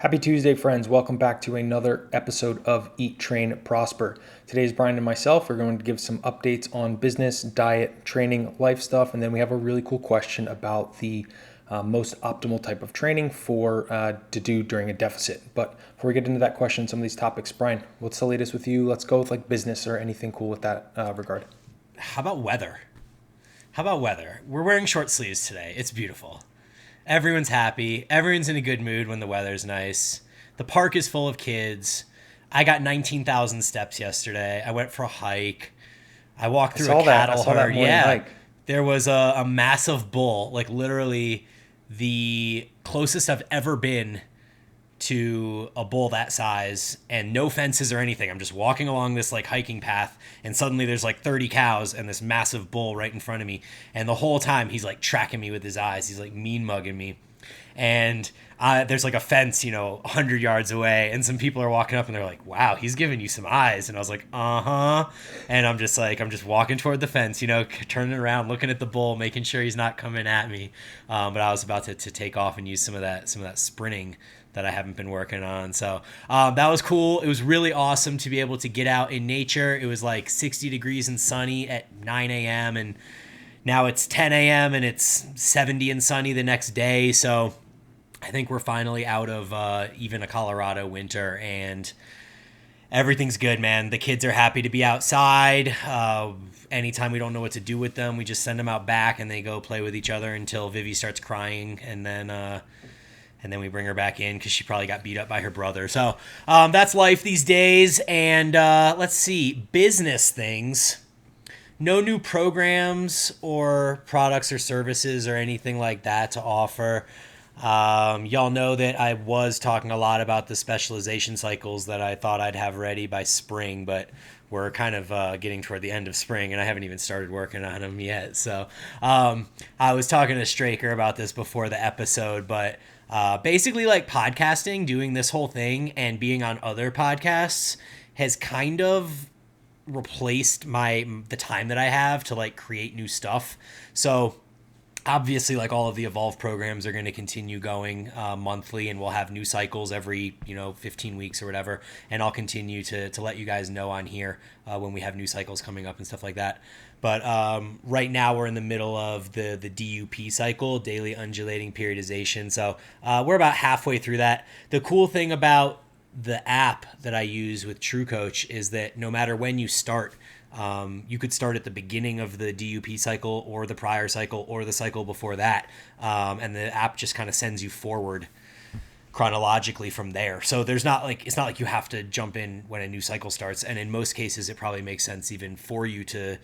Happy Tuesday, friends. Welcome back to another episode of Eat, Train, Prosper. Today's Bryan and myself are going to give some updates on business, diet, training, life stuff, and then we have a really cool question about the most optimal type of training to do during a deficit. But before we get into that question, some of these topics, Bryan, what's the latest with you? Let's go with like business or anything cool with that regard. How about weather? How about weather? We're wearing short sleeves today. It's beautiful. Everyone's happy. Everyone's in a good mood when the weather's nice. The park is full of kids. I got 19,000 steps yesterday. I went for a hike. I walked I through a saw that. I cattle saw that herd. morning Yeah. hike. There was a massive bull, like literally the closest I've ever been to a bull that size, and no fences or anything. I'm just walking along this like hiking path, and suddenly there's like 30 cows and this massive bull right in front of me. And the whole time he's like tracking me with his eyes. He's like mean mugging me. And there's like a fence, 100 yards away, and some people are walking up and they're like, wow, he's giving you some eyes. And I was like, uh-huh. And I'm just walking toward the fence, turning around, looking at the bull, making sure he's not coming at me. But I was about to take off and use some of that sprinting that I haven't been working on. So that was cool. It was really awesome to be able to get out in nature. It was like 60 degrees and sunny at 9 a.m. and now it's 10 a.m. and it's 70 and sunny the next day. So I think we're finally out of even a Colorado winter, and everything's good, man. The kids are happy to be outside. Anytime we don't know what to do with them, we just send them out back and they go play with each other until Vivi starts crying, and then we bring her back in because she probably got beat up by her brother. So that's life these days. And let's see, business things. No new programs or products or services or anything like that to offer. Y'all know that I was talking a lot about the specialization cycles that I thought I'd have ready by spring, but we're kind of getting toward the end of spring and I haven't even started working on them yet. So I was talking to Straker about this before the episode, but basically like podcasting, doing this whole thing and being on other podcasts has kind of replaced the time that I have to like create new stuff. So obviously like all of the evolve programs are going to continue going monthly, and we'll have new cycles every 15 weeks or whatever, and I'll continue to let you guys know on here when we have new cycles coming up and stuff like that. But right now we're in the middle of the DUP cycle, daily undulating periodization. So we're about halfway through that. The cool thing about the app that I use with True Coach is that no matter when you start, you could start at the beginning of the DUP cycle or the prior cycle or the cycle before that. And the app just kind of sends you forward chronologically from there. So it's not like you have to jump in when a new cycle starts. And in most cases, it probably makes sense even for you to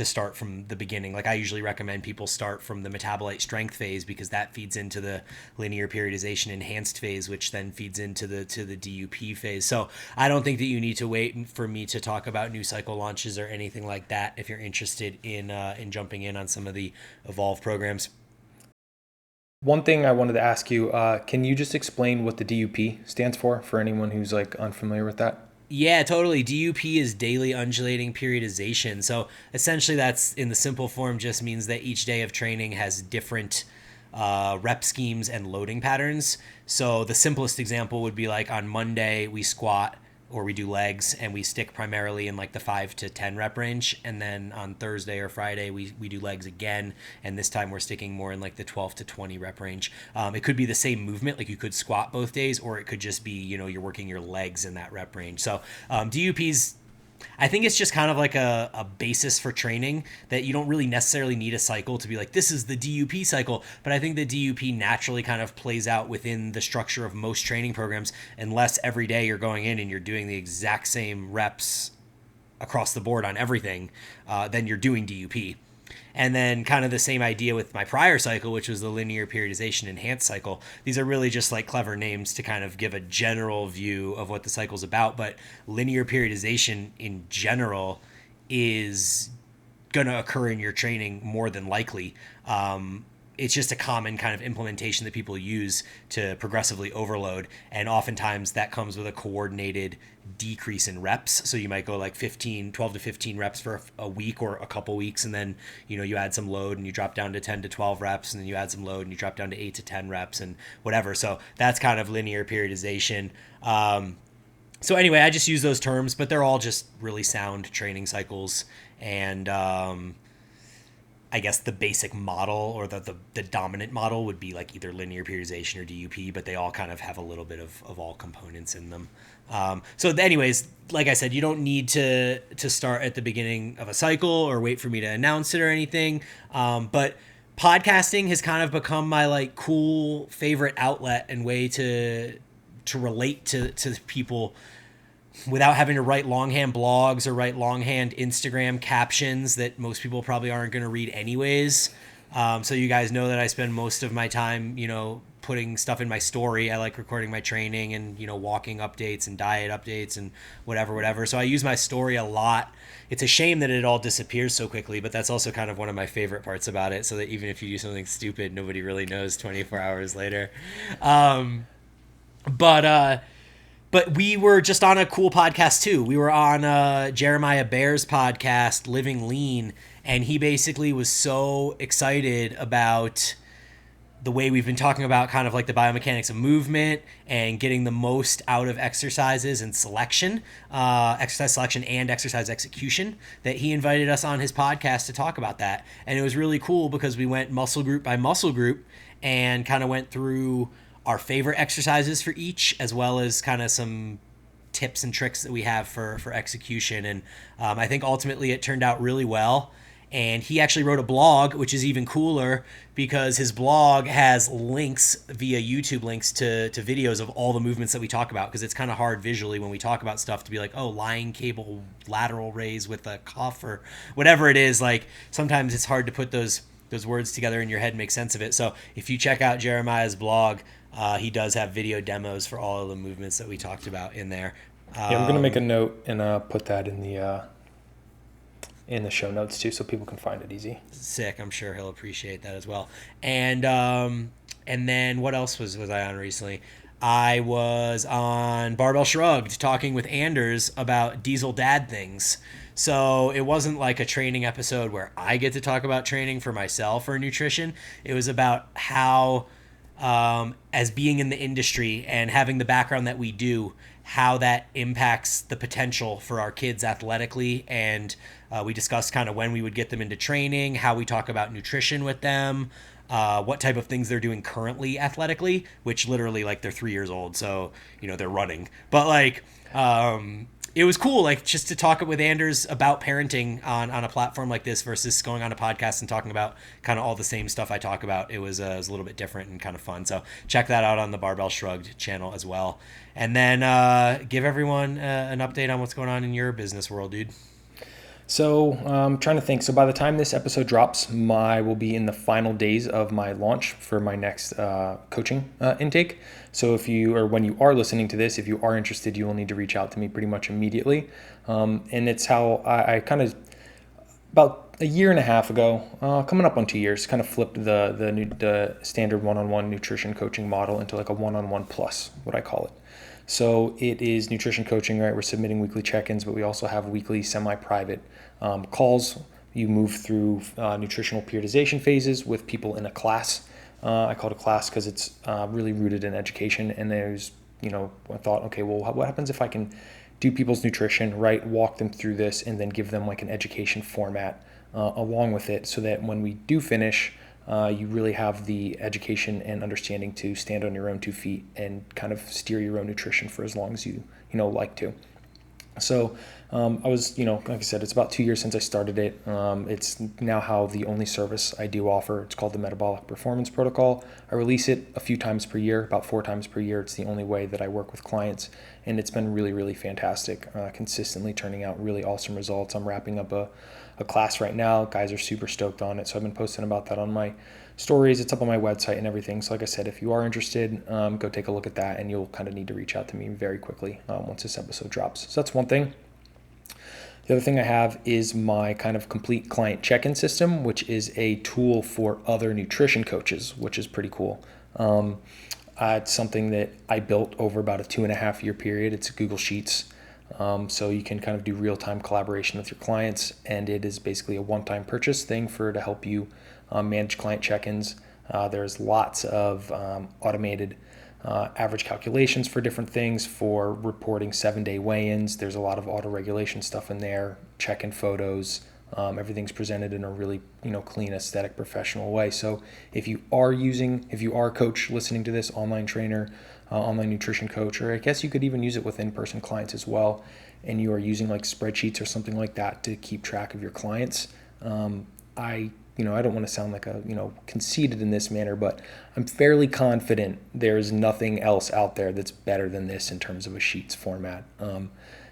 start from the beginning. Like I usually recommend people start from the metabolite strength phase because that feeds into the linear periodization enhanced phase, which then feeds into the DUP phase. So I don't think that you need to wait for me to talk about new cycle launches or anything like that if you're interested in jumping in on some of the evolve programs. One thing I wanted to ask you, can you just explain what the DUP stands for anyone who's like unfamiliar with that? Yeah, totally. DUP is daily undulating periodization. So essentially, that's in the simple form just means that each day of training has different rep schemes and loading patterns. So the simplest example would be like on Monday, we squat or we do legs and we stick primarily in like the 5 to 10 rep range. And then on Thursday or Friday, we do legs again. And this time we're sticking more in like the 12 to 20 rep range. It could be the same movement, like you could squat both days, or it could just be, you're working your legs in that rep range. So DUP's, I think it's just kind of like a basis for training that you don't really necessarily need a cycle to be like, this is the DUP cycle. But I think the DUP naturally kind of plays out within the structure of most training programs, unless every day you're going in and you're doing the exact same reps across the board on everything, then you're doing DUP. And then kind of the same idea with my prior cycle, which was the linear periodization enhanced cycle. These are really just like clever names to kind of give a general view of what the cycle's about. But linear periodization in general is going to occur in your training more than likely. it's just a common kind of implementation that people use to progressively overload. And oftentimes that comes with a coordinated decrease in reps. So you might go like 12 to 15 reps for a week or a couple weeks. And then, you add some load and you drop down to 10 to 12 reps. And then you add some load and you drop down to 8 to 10 reps and whatever. So that's kind of linear periodization. So anyway, I just use those terms, but they're all just really sound training cycles. And I guess the basic model or the dominant model would be like either linear periodization or DUP, but they all kind of have a little bit of all components in them. So anyways, like I said, you don't need to start at the beginning of a cycle or wait for me to announce it or anything. But podcasting has kind of become my like cool favorite outlet and way to relate to people without having to write longhand blogs or write longhand Instagram captions that most people probably aren't going to read anyways. So you guys know that I spend most of my time, putting stuff in my story. I like recording my training and, walking updates and diet updates and whatever. So I use my story a lot. It's a shame that it all disappears so quickly, but that's also kind of one of my favorite parts about it. So that even if you do something stupid, nobody really knows 24 hours later. But we were just on a cool podcast too. We were on Jeremiah Bair's podcast, Living Lean, and he basically was so excited about the way we've been talking about kind of like the biomechanics of movement and getting the most out of exercises and selection, exercise selection and exercise execution, that he invited us on his podcast to talk about that. And it was really cool because we went muscle group by muscle group and kind of went through our favorite exercises for each, as well as kind of some tips and tricks that we have for execution. And I think ultimately it turned out really well. And he actually wrote a blog, which is even cooler because his blog has links via YouTube links to videos of all the movements that we talk about, because it's kind of hard visually when we talk about stuff to be like, oh, lying cable lateral raise with a cuff or whatever it is. Like sometimes it's hard to put those words together in your head and make sense of it. So if you check out Jeremiah's blog, he does have video demos for all of the movements that we talked about in there. Yeah, I'm going to make a note and put that in the show notes too, so people can find it easy. Sick. I'm sure he'll appreciate that as well. And then what else was I on recently? I was on Barbell Shrugged talking with Anders about diesel dad things. So it wasn't like a training episode where I get to talk about training for myself or nutrition. It was about how, as being in the industry and having the background that we do, how that impacts the potential for our kids athletically. And we discussed kind of when we would get them into training, how we talk about nutrition with them, what type of things they're doing currently athletically, which literally like they're 3 years old. So, they're running, but like, it was cool, like just to talk with Anders about parenting on a platform like this versus going on a podcast and talking about kind of all the same stuff I talk about. It was a little bit different and kind of fun. So check that out on the Barbell Shrugged channel as well. And then give everyone an update on what's going on in your business world, dude. So I'm trying to think. So by the time this episode drops, I will be in the final days of my launch for my next coaching intake. So when you are listening to this, if you are interested, you will need to reach out to me pretty much immediately. And it's how I kind of, about a year and a half ago, coming up on 2 years, kind of flipped the standard one-on-one nutrition coaching model into like a one-on-one plus, what I call it. So it is nutrition coaching, right? We're submitting weekly check-ins, but we also have weekly semi-private calls. You move through nutritional periodization phases with people in a class. I call it a class because it's really rooted in education. And there's, I thought, okay, well, what happens if I can do people's nutrition, right? Walk them through this and then give them like an education format along with it, so that when we do finish, you really have the education and understanding to stand on your own 2 feet and kind of steer your own nutrition for as long as you like to. So I was, like I said, it's about 2 years since I started it. It's now how the only service I do offer. It's called the Metabolic Performance Protocol. I release it a few times per year, about 4 times per year. It's the only way that I work with clients, and it's been really, really fantastic, consistently turning out really awesome results. I'm wrapping up a class right now. Guys are super stoked on it, so I've been posting about that on my stories. It's up on my website and everything. So like I said, if you are interested, go take a look at that, and you'll kind of need to reach out to me very quickly once this episode drops. So that's one thing. The other thing I have is my kind of complete client check-in system, which is a tool for other nutrition coaches, which is pretty cool. It's something that I built over about a 2.5 year period. It's Google Sheets. So you can kind of do real-time collaboration with your clients, and it is basically a one-time purchase thing to help you manage client check-ins. There's lots of automated average calculations for different things, for reporting 7-day weigh-ins. There's a lot of auto-regulation stuff in there, check-in photos. Everything's presented in a really clean, aesthetic, professional way. So if you are a coach listening to this, online trainer, online nutrition coach, or I guess you could even use it with in-person clients as well, and you are using like spreadsheets or something like that to keep track of your clients, I don't want to sound like conceited in this manner, but I'm fairly confident there's nothing else out there that's better than this in terms of a Sheets format.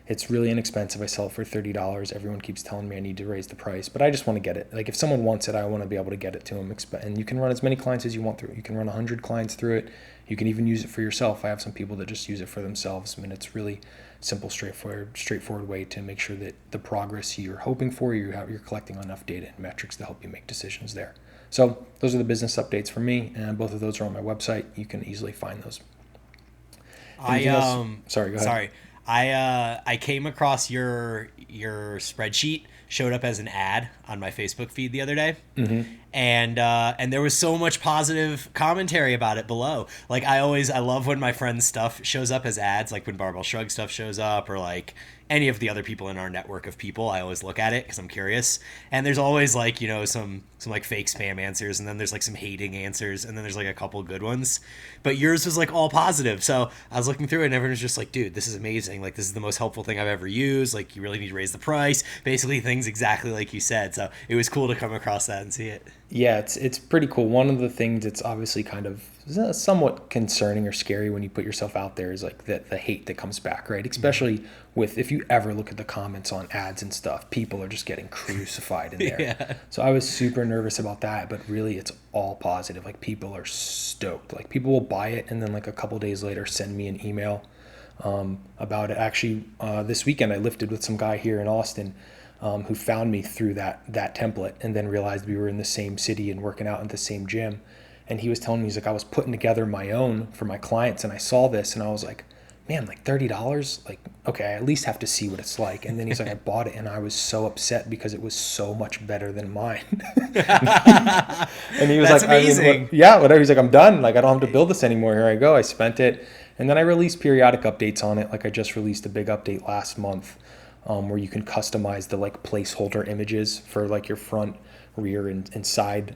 It's really inexpensive. I sell it for $30. Everyone keeps telling me I need to raise the price, but I just want to get it. Like if someone wants it, I want to be able to get it to them. And you can run as many clients as you want through it. You can run 100 clients through it. You can even use it for yourself. I have some people that just use it for themselves. I mean, it's really simple, straightforward way to make sure that the progress you're hoping for, you're collecting enough data and metrics to help you make decisions there. So those are the business updates for me, and both of those are on my website. You can easily find those. Anything else? Sorry, go ahead. Sorry. I came across your spreadsheet, showed up as an ad on my Facebook feed the other day. Mm-hmm. And there was so much positive commentary about it below. Like I love when my friends' stuff shows up as ads, like when Barbell Shrug stuff shows up, or like any of the other people in our network of people. I always look at it because I'm curious. And there's always like, some like fake spam answers, and then there's like some hating answers, and then there's like a couple good ones. But yours was like all positive. So I was looking through it, and everyone was just like, dude, this is amazing. Like this is the most helpful thing I've ever used. Like you really need to raise the price. Basically things exactly like you said. So it was cool to come across that and see it. Yeah, it's pretty cool. One of the things that's obviously kind of somewhat concerning or scary when you put yourself out there is like the hate that comes back, right? Especially with, if you ever look at the comments on ads and stuff, people are just getting crucified in there. Yeah. So I was super nervous about that, but really it's all positive. Like people are stoked. Like people will buy it and then like a couple days later send me an email about it. Actually, this weekend I lifted with some guy here in Austin who found me through that template, and then realized we were in the same city and working out at the same gym. And he was telling me, he's like, I was putting together my own for my clients, and I saw this, and I was like, man, like $30? Like, okay, I at least have to see what it's like. And then he's like, I bought it, and I was so upset because it was so much better than mine. And he was That's like, amazing. Whatever. He's like, I'm done. Like, I don't have to build this anymore. Here I go. I spent it. And then I released periodic updates on it. Like I just released a big update last month, where you can customize the like placeholder images for like your front, rear, and side.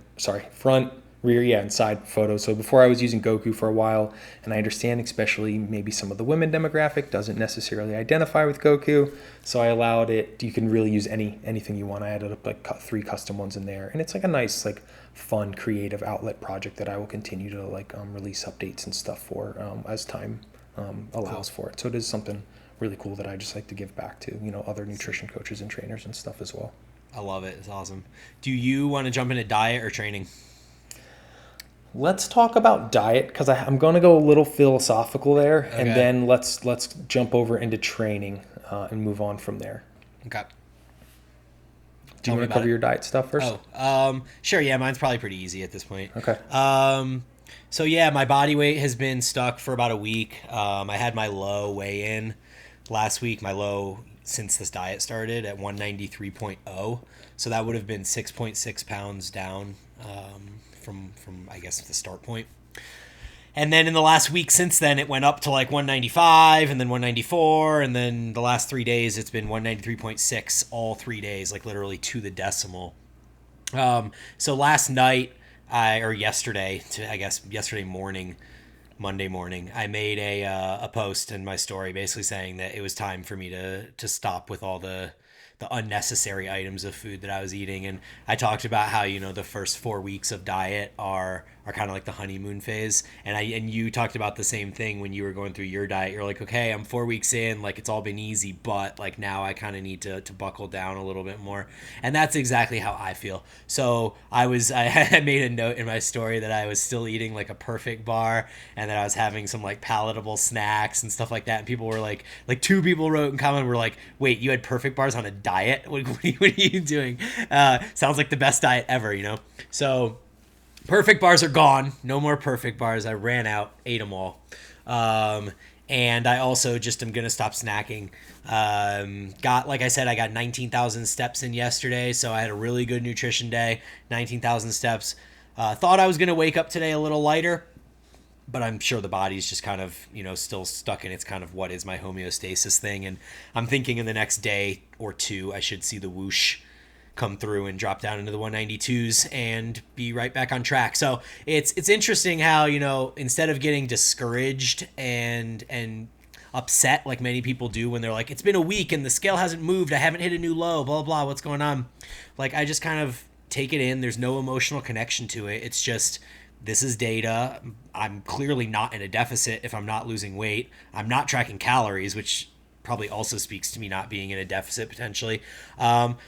Front, rear, and side photos. So before I was using Goku for a while, and I understand especially maybe some of the women demographic doesn't necessarily identify with Goku. So I allowed it. You can really use anything you want. I added up like 3 custom ones in there, and it's like a nice like fun creative outlet project that I will continue to like release updates and stuff for as time allows for it. So it is something really cool that I just like to give back to other nutrition coaches and trainers and stuff as well. I love it. It's awesome. Do you want to jump into diet or training? Let's talk about diet, because I'm going to go a little philosophical there, Okay. and then let's jump over into training and move on from there. Okay. Do you want to cover your diet stuff first? Sure. Yeah, mine's probably pretty easy at this point. Okay. So yeah, my body weight has been stuck for about a week. I had my low weigh in last week, my low since this diet started at 193.0. So that would have been 6.6 pounds down from I guess the start point. And then in the last week since then, it went up to like 195 and then 194. And then the last 3 days, it's been 193.6 all 3 days, like literally to the decimal. So last night, yesterday morning, Monday morning, I made a post in my story basically saying that it was time for me to stop with all the unnecessary items of food that I was eating. And I talked about how, the first 4 weeks of diet are are kind of like the honeymoon phase. And you talked about the same thing when you were going through your diet. You're like, okay, I'm 4 weeks in, like it's all been easy, but like now I kind of need to buckle down a little bit more. And that's exactly how I feel. So I made a note in my story that I was still eating like a perfect bar, and that I was having some like palatable snacks and stuff like that. And people were like two people wrote in comment were like, wait, you had perfect bars on a diet? What are you doing? Sounds like the best diet ever, you know? So perfect bars are gone. No more perfect bars. I ran out, ate them all. And I also just am going to stop snacking. Like I said, I got 19,000 steps in yesterday. So I had a really good nutrition day, 19,000 steps. Thought I was going to wake up today a little lighter, but I'm sure the body's just kind of, still stuck in its kind of what is my homeostasis thing. And I'm thinking in the next day or two, I should see the whoosh come through and drop down into the 192s and be right back on track. So it's interesting how, instead of getting discouraged and upset like many people do when they're like, it's been a week and the scale hasn't moved, I haven't hit a new low, blah, blah, what's going on? Like, I just kind of take it in. There's no emotional connection to it. It's just, this is data. I'm clearly not in a deficit if I'm not losing weight. I'm not tracking calories, which probably also speaks to me not being in a deficit potentially.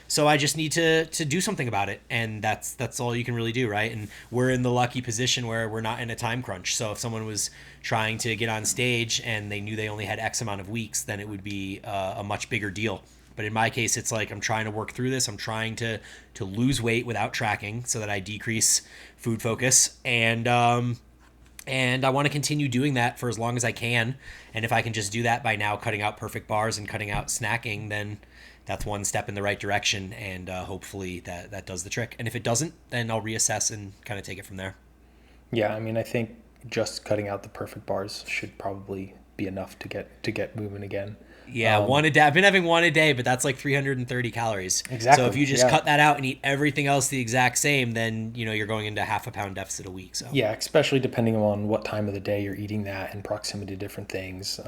So I just need to do something about it, and that's all you can really do, right? And we're in the lucky position where we're not in a time crunch. So if someone was trying to get on stage and they knew they only had X amount of weeks, then it would be a much bigger deal. But in my case, it's like I'm trying to work through this. I'm trying to lose weight without tracking so that I decrease food focus, and I want to continue doing that for as long as I can. And if I can just do that by now cutting out perfect bars and cutting out snacking, then that's one step in the right direction. And hopefully that does the trick. And if it doesn't, then I'll reassess and kind of take it from there. Yeah, I mean, I think just cutting out the perfect bars should probably be enough to get moving again. Yeah, one a day. I've been having one a day, but that's like 330 calories. Exactly. So if you just yeah. cut that out and eat everything else the exact same, then you're going into half a pound deficit a week. So Yeah, especially depending on what time of the day you're eating that and proximity to different things.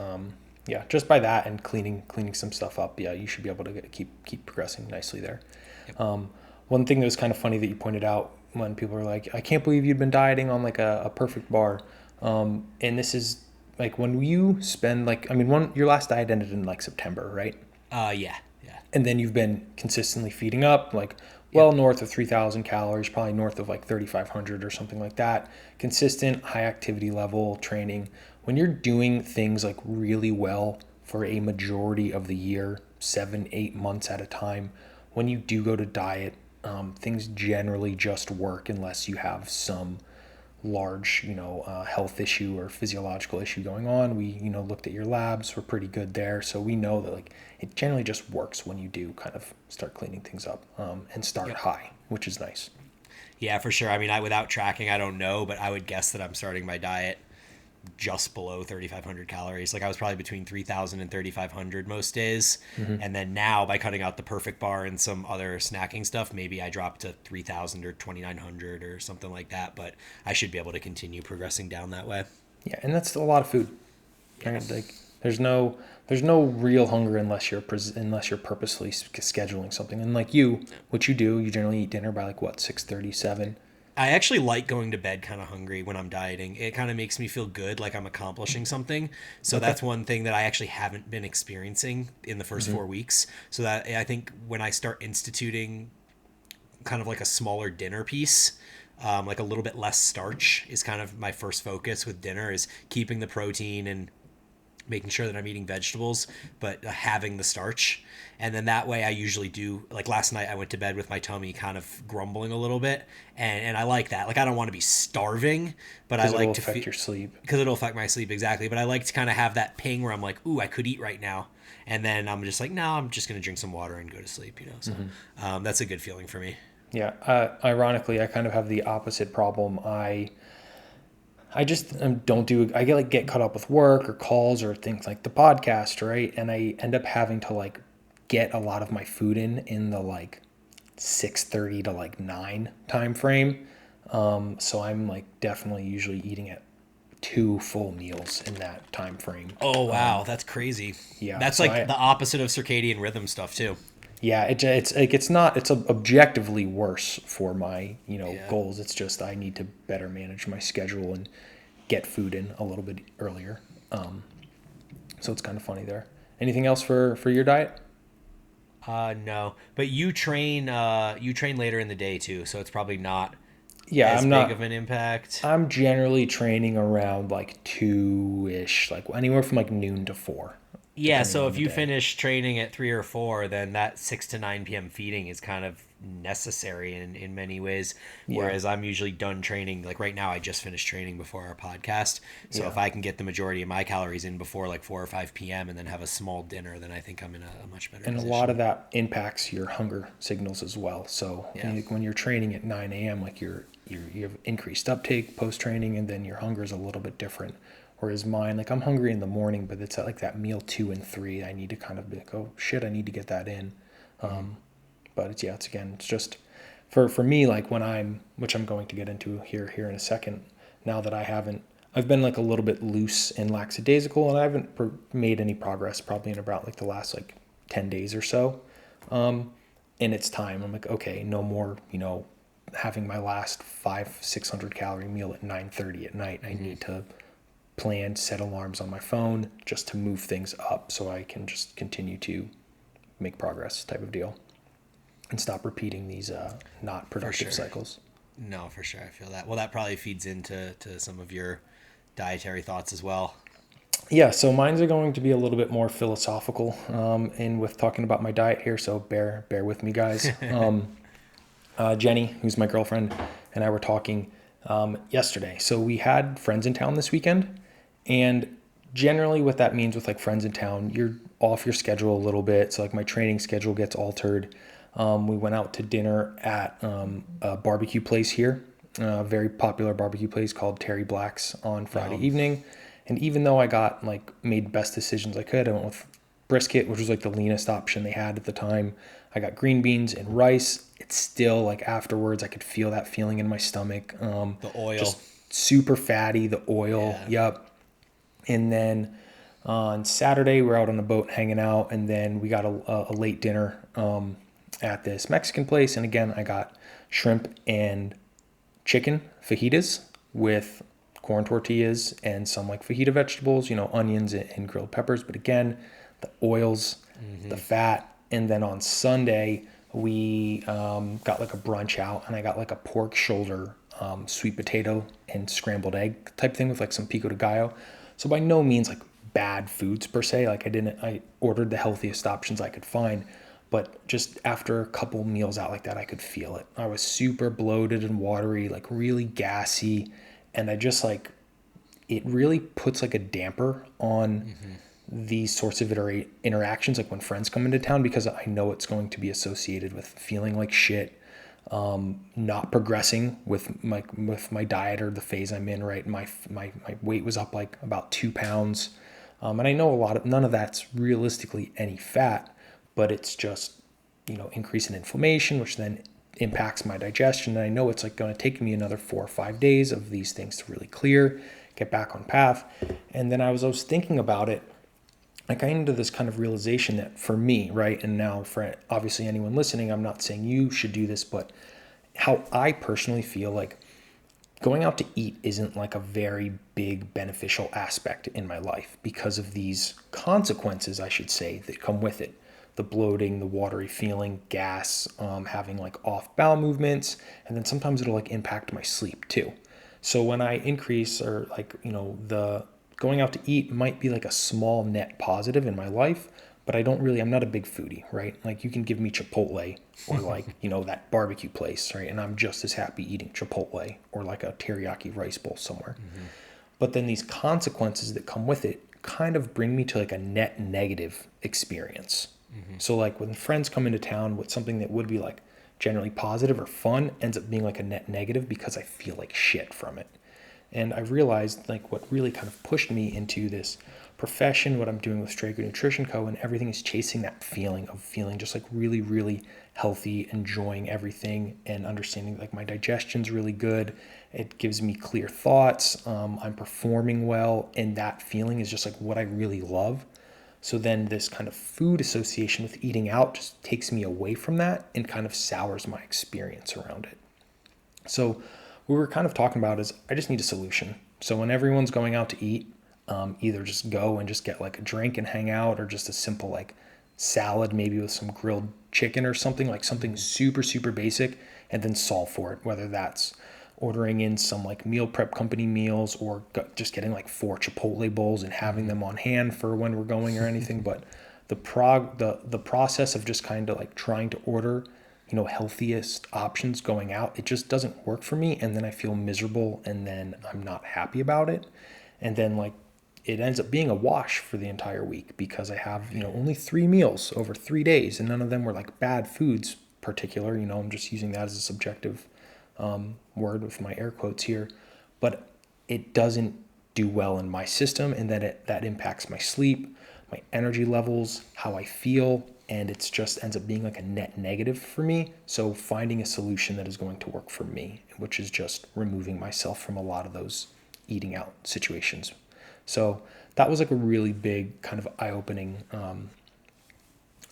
Yeah, just by that and cleaning some stuff up, yeah, you should be able to keep progressing nicely there. Yep. One thing that was kind of funny that you pointed out when people were like, "I can't believe you'd been dieting on like a perfect bar," and this is like when you spend like, I mean, your last diet ended in like September, right? Yeah. And then you've been consistently feeding up like Yep. well north of 3,000 calories, probably north of like 3,500 or something like that. Consistent high activity level training. When you're doing things like really well for a majority of the year, 7-8 months at a time, when you do go to diet, things generally just work unless you have some large, health issue or physiological issue going on. We, looked at your labs, we're pretty good there. So we know that like it generally just works when you do kind of start cleaning things up and start Yep. high, which is nice. Yeah, for sure. I mean, without tracking, I don't know, but I would guess that I'm starting my diet just below 3,500 calories. Like I was probably between 3,000 and 3,500 most days. Mm-hmm. And then now by cutting out the perfect bar and some other snacking stuff, maybe I drop to 3,000 or 2,900 or something like that. But I should be able to continue progressing down that way. Yeah, and that's a lot of food. Yeah. Right? Like there's no real hunger unless you're purposely scheduling something. And like what you do, you generally eat dinner by like what 6:30, 7. I actually like going to bed kind of hungry when I'm dieting. It kind of makes me feel good, like I'm accomplishing something. So Okay. that's one thing that I actually haven't been experiencing in the first Mm-hmm. 4 weeks. So that I think when I start instituting kind of like a smaller dinner piece, like a little bit less starch is kind of my first focus with dinner, is keeping the protein and making sure that I'm eating vegetables, but having the starch. And then that way I usually do, like last night I went to bed with my tummy kind of grumbling a little bit. And I like that. Like I don't want to be starving, but I like to affect your sleep. because it'll affect my sleep. Exactly. But I like to kind of have that ping where I'm like, ooh, I could eat right now. And then I'm just like, no, I'm just going to drink some water and go to sleep, So that's a good feeling for me. Yeah. Ironically, I kind of have the opposite problem. I just don't do. I get caught up with work or calls or things like the podcast, right? And I end up having to like get a lot of my food in the like 6:30 to like 9 time frame. So I'm like definitely usually eating at 2 full meals in that time frame. Oh, wow. That's crazy. Yeah, That's so like the opposite of circadian rhythm stuff too. Yeah, it's like it's objectively worse for my Yeah. goals. It's just I need to better manage my schedule and get food in a little bit earlier. So it's kind of funny there. Anything else for your diet? No, but you train later in the day too, so it's probably not Yeah, as big of an impact. I'm generally training around like 2-ish, like anywhere from like noon to 4, Yeah, depending so on if the you day. finish training at 3 or 4, then that 6 to 9 p.m. feeding is kind of necessary in many ways. Yeah, Whereas I'm usually done training. Like right now, I just finished training before our podcast. So yeah. if I can get the majority of my calories in before like 4 or 5 p.m. and then have a small dinner, then I think I'm in a much better And a lot of position. that impacts your hunger signals as well. So Yeah. when you're training at 9 a.m., like you have increased uptake post training, and then your hunger is a little bit different. Whereas mine, like I'm hungry in the morning, but it's at like that meal 2 and 3. I need to kind of be like, oh shit, I need to get that in. Mm-hmm. But it's again, it's just for me, like when which I'm going to get into here in a second. Now that I've been like a little bit loose and lackadaisical, and I haven't made any progress probably in about like the last like 10 days or so. And it's time. I'm like, okay, no more, having my last 500-600 calorie meal at 9:30 at night. I Mm-hmm. need to plan, set alarms on my phone just to move things up so I can just continue to make progress type of deal and stop repeating these not For productive sure. cycles. No, for sure. I feel that. Well, that probably feeds into some of your dietary thoughts as well. Yeah, so mine's are going to be a little bit more philosophical, and with talking about my diet here. So bear with me, guys. Jenny, who's my girlfriend, and I were talking yesterday. So we had friends in town this weekend, and generally, what that means with like friends in town, you're off your schedule a little bit. So like my training schedule gets altered. We went out to dinner at a barbecue place here, a very popular barbecue place called Terry Black's on Friday Um, evening. And even though I got like made best decisions I could, I went with brisket, which was like the leanest option they had at the time. I got green beans and rice. It's still like afterwards, I could feel that feeling in my stomach. the oil. Just super fatty, the oil. Yeah. Yep. And then on Saturday, we're out on the boat hanging out, and then we got a late dinner at this Mexican place. And again, I got shrimp and chicken fajitas with corn tortillas and some like fajita vegetables, onions and grilled peppers. But again, the oils, the Mm-hmm. fat. And then on Sunday, we got like a brunch out, and I got like a pork shoulder, sweet potato and scrambled egg type thing with like some pico de gallo. So by no means like bad foods per se. Like I ordered the healthiest options I could find, but just after a couple meals out like that, I could feel it. I was super bloated and watery, like really gassy. And I just like, it really puts like a damper on Mm-hmm. these sorts of interactions, like when friends come into town, because I know it's going to be associated with feeling like shit, not progressing with my diet or the phase I'm in. Right, my weight was up like about 2 pounds, and I know none of that's realistically any fat, but it's just increase in inflammation, which then impacts my digestion. And I know it's like going to take me another 4 or 5 days of these things to really clear, get back on path. And then I was thinking about it, I got into this kind of realization that for me, right, and now for obviously anyone listening, I'm not saying you should do this, but how I personally feel like going out to eat isn't like a very big beneficial aspect in my life because of these consequences, I should say, that come with it. The bloating, the watery feeling, gas, having like off bowel movements, and then sometimes it'll like impact my sleep too. So when I increase or like, the going out to eat might be like a small net positive in my life, but I'm not a big foodie, right? Like you can give me Chipotle or like, that barbecue place, right? And I'm just as happy eating Chipotle or like a teriyaki rice bowl somewhere. Mm-hmm. But then these consequences that come with it kind of bring me to like a net negative experience. Mm-hmm. So like when friends come into town with something that would be like generally positive or fun ends up being like a net negative because I feel like shit from it. And I realized like what really kind of pushed me into this profession, what I'm doing with Straker Nutrition Co. and everything is chasing that feeling of feeling just like really, really healthy, enjoying everything and understanding like my digestion's really good. It gives me clear thoughts. I'm performing well. And that feeling is just like what I really love. So then this kind of food association with eating out just takes me away from that and kind of sours my experience around it. So what we were kind of talking about is I just need a solution. So when everyone's going out to eat, either just go and just get like a drink and hang out, or just a simple like salad, maybe with some grilled chicken or something, like something super, super basic, and then solve for it, whether that's ordering in some like meal prep company meals, or just getting like 4 Chipotle bowls and having them on hand for when we're going or anything. But the process of just kind of like trying to order, healthiest options going out, it just doesn't work for me. And then I feel miserable, and then I'm not happy about it. And then like it ends up being a wash for the entire week, because I have, only 3 meals over 3 days, and none of them were like bad foods particular. I'm just using that as a subjective word with my air quotes here, but it doesn't do well in my system, and then that impacts my sleep, my energy levels, how I feel, and it's just ends up being like a net negative for me. So finding a solution that is going to work for me, which is just removing myself from a lot of those eating out situations. So that was like a really big kind of eye-opening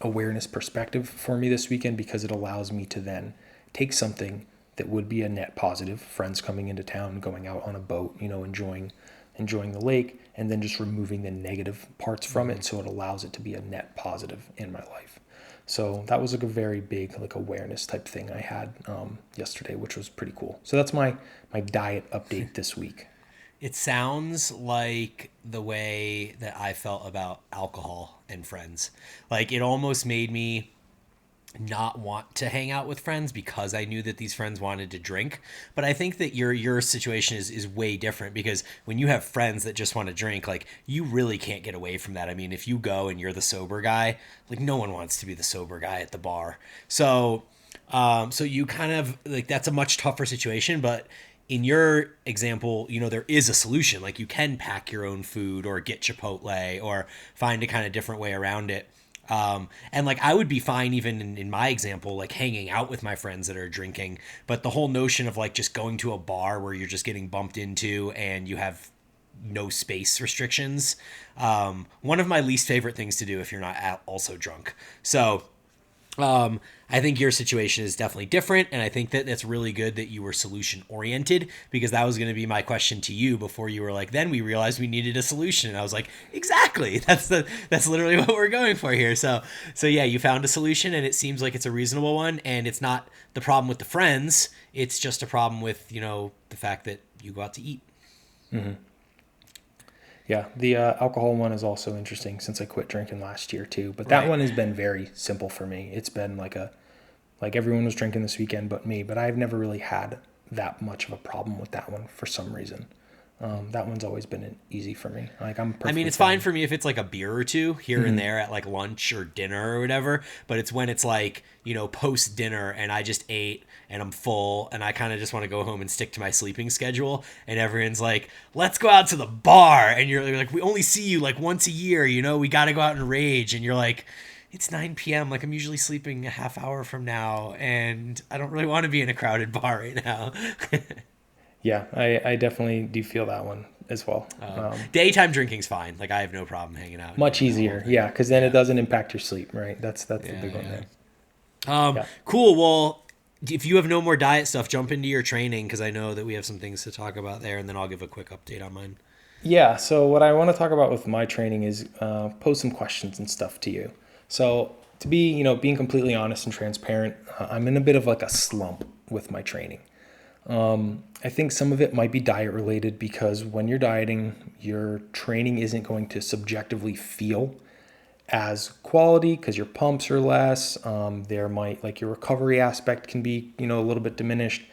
awareness perspective for me this weekend, because it allows me to then take something that would be a net positive, friends coming into town, going out on a boat, enjoying the lake, and then just removing the negative parts from it, so it allows it to be a net positive in my life. So that was like a very big like awareness type thing I had yesterday, which was pretty cool. So that's my diet update this week. It sounds like the way that I felt about alcohol and friends. Like it almost made me not want to hang out with friends because I knew that these friends wanted to drink. But I think that your situation is way different, because when you have friends that just want to drink, like you really can't get away from that. I mean, if you go and you're the sober guy, like no one wants to be the sober guy at the bar. So you kind of like that's a much tougher situation, but in your example, there is a solution. Like you can pack your own food or get Chipotle or find a kind of different way around it. And like I would be fine even in my example, like hanging out with my friends that are drinking. But the whole notion of like just going to a bar where you're just getting bumped into and you have no space restrictions, one of my least favorite things to do if you're not also drunk. So I think your situation is definitely different, and I think that that's really good that you were solution oriented, because that was going to be my question to you before you were like, then we realized we needed a solution, and I was like, exactly, that's literally what we're going for here. So yeah, you found a solution, and it seems like it's a reasonable one, and it's not the problem with the friends, it's just a problem with the fact that you go out to eat. Mm-hmm. Yeah, the alcohol one is also interesting, since I quit drinking last year too. But that Right. one has been very simple for me. It's been like everyone was drinking this weekend but me, but I've never really had that much of a problem with that one for some reason. That one's always been easy for me. Like I'm I mean, perfectly it's fine fine. for me if it's like a beer or two here and Mm-hmm. there at like lunch or dinner or whatever. But it's when it's like, post dinner and I just ate and I'm full and I kind of just want to go home and stick to my sleeping schedule. And everyone's like, let's go out to the bar. And you're like, we only see you like once a year, we got to go out and rage. And you're like, it's 9 p.m. Like I'm usually sleeping a half hour from now. And I don't really want to be in a crowded bar right now. Yeah, I definitely do feel that one as well. Daytime drinking's fine. Like I have no problem hanging out and Much doing that whole easier, thing. yeah, because then it Yeah. doesn't impact your sleep, right? That's the Yeah. big one Yeah. there. Yeah. Cool. Well, if you have no more diet stuff, jump into your training because I know that we have some things to talk about there, and then I'll give a quick update on mine. Yeah, so what I want to talk about with my training is pose some questions and stuff to you. So to be, being completely honest and transparent, I'm in a bit of like a slump with my training. I think some of it might be diet related, because when you're dieting, your training isn't going to subjectively feel as quality because your pumps are less. There might like your recovery aspect can be, a little bit diminished.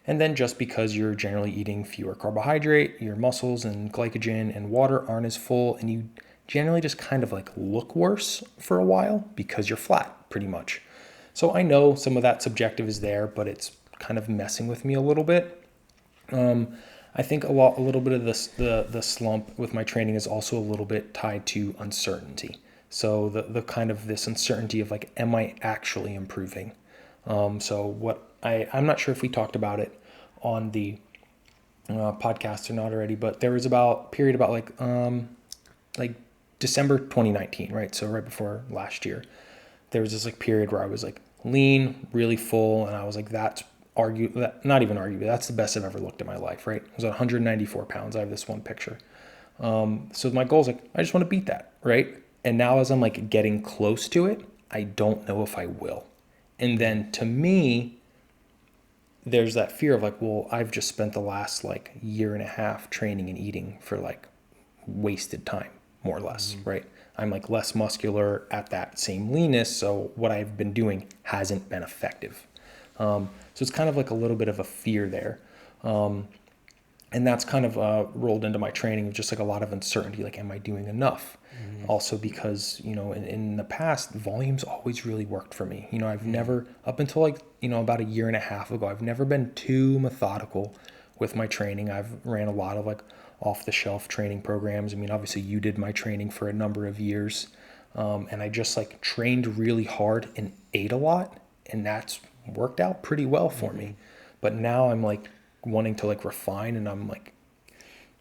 And then just because you're generally eating fewer carbohydrate, your muscles and glycogen and water aren't as full, and you generally just kind of like look worse for a while because you're flat pretty much. So I know some of that subjective is there, but it's kind of messing with me a little bit. I think a little bit of this, the slump with my training is also a little bit tied to uncertainty. So the kind of this uncertainty of like, am I actually improving? So I'm not sure if we talked about it on the podcast or not already, but there was about period about like December 2019, right? So right before last year, there was this like period where I was like lean, really full, and I was like, not even arguably, that's the best I've ever looked at my life, right? I was at 194 pounds. I have this one picture. So my goal is like, I just want to beat that, right? And now as I'm like getting close to it, I don't know if I will. And then to me, there's that fear of like, well, I've just spent the last like year and a half training and eating for like wasted time, more or less, right? I'm like less muscular at that same leanness. So what I've been doing hasn't been effective. So it's kind of like a little bit of a fear there. And that's kind of rolled into my training, just like a lot of uncertainty, like, am I doing enough? Also because, in the past, volume's always really worked for me. I've never, up until like, about a year and a half ago, I've never been too methodical with my training. I've ran a lot of like off the shelf training programs. I mean, obviously you did my training for a number of years. And I just like trained really hard and ate a lot, and that's worked out pretty well for me. But now I'm like wanting to like refine, and I'm like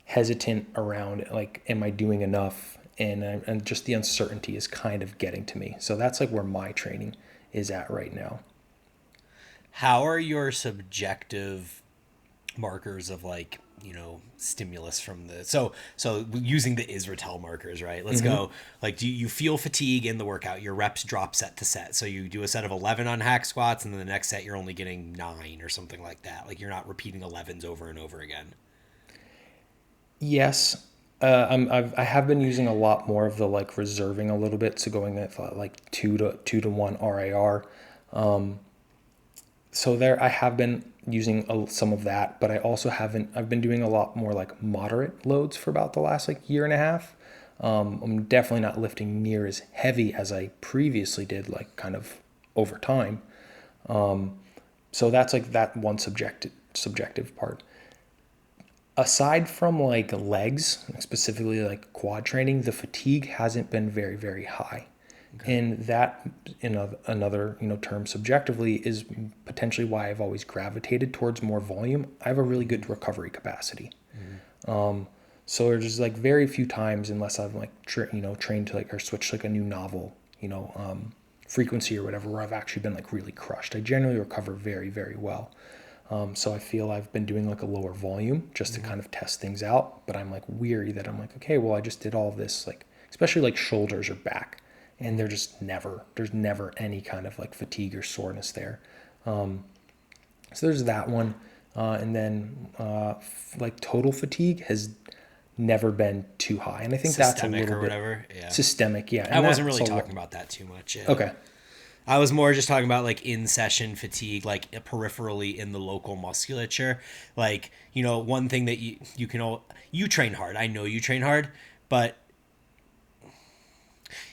hesitant around like, am I doing enough? And just the uncertainty is kind of getting to me. So that's like where my training is at right now. How are your subjective markers of like, stimulus from the so using the Israel markers, right? Let's go. Like, do you feel fatigue in the workout? Your reps drop set to set. So you do a set of 11 on hack squats, and then the next set you're only getting 9 or something like that. Like, you're not repeating 11s over and over again. Yes. I have been using a lot more of the like reserving a little bit. So going at like 2 to 1 RAR. So there, I have been using some of that, but I also haven't. I've been doing a lot more like moderate loads for about the last like year and a half. I'm definitely not lifting near as heavy as I previously did, like kind of over time. So that's like that one subjective part. Aside from like legs, specifically like quad training, the fatigue hasn't been very, very high. Okay. And that, in another term subjectively, is potentially why I've always gravitated towards more volume. I have a really good recovery capacity. So there's just like very few times, unless I've like trained to like or switched like a new novel, frequency or whatever, where I've actually been like really crushed. I generally recover very, very well. So I feel I've been doing like a lower volume just to kind of test things out, but I'm like weary that I'm like, okay, well, I just did all of this, like especially like shoulders or back, and there's never any kind of like fatigue or soreness there. So there's that one. And then like total fatigue has never been too high. And I think that's a Systemic little or bit whatever. Yeah. systemic. Yeah. I And wasn't that's really talking about that too much. Yeah. Okay. I was more just talking about like in session fatigue, like peripherally in the local musculature. Like, one thing that you can all, you train hard. I know you train hard, but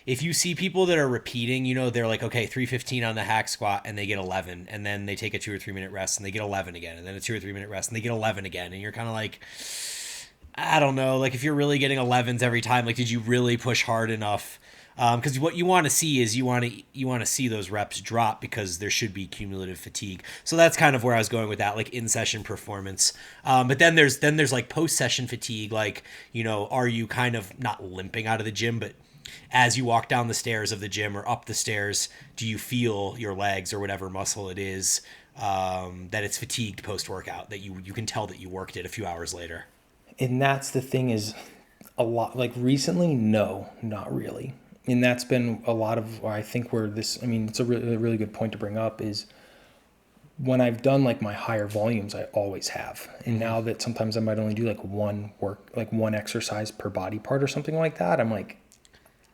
if you see people that are repeating, they're like, okay, 315 on the hack squat and they get 11, and then they take a 2 or 3 minute rest and they get 11 again, and then a 2 or 3 minute rest and they get 11 again. And you're kind of like, I don't know, like if you're really getting 11s every time, like, did you really push hard enough? Because what you want to see is you want to see those reps drop, because there should be cumulative fatigue. So that's kind of where I was going with that, like in session performance. But then there's like post session fatigue, like, are you kind of not limping out of the gym, but as you walk down the stairs of the gym or up the stairs, do you feel your legs or whatever muscle it is, that it's fatigued post workout, that you can tell that you worked it a few hours later? And that's the thing is, a lot like recently, no, not really. And that's been a lot of, I think, where this, I mean, it's a really good point to bring up, is when I've done like my higher volumes, I always have. And now that sometimes I might only do like one exercise per body part or something like that, I'm like,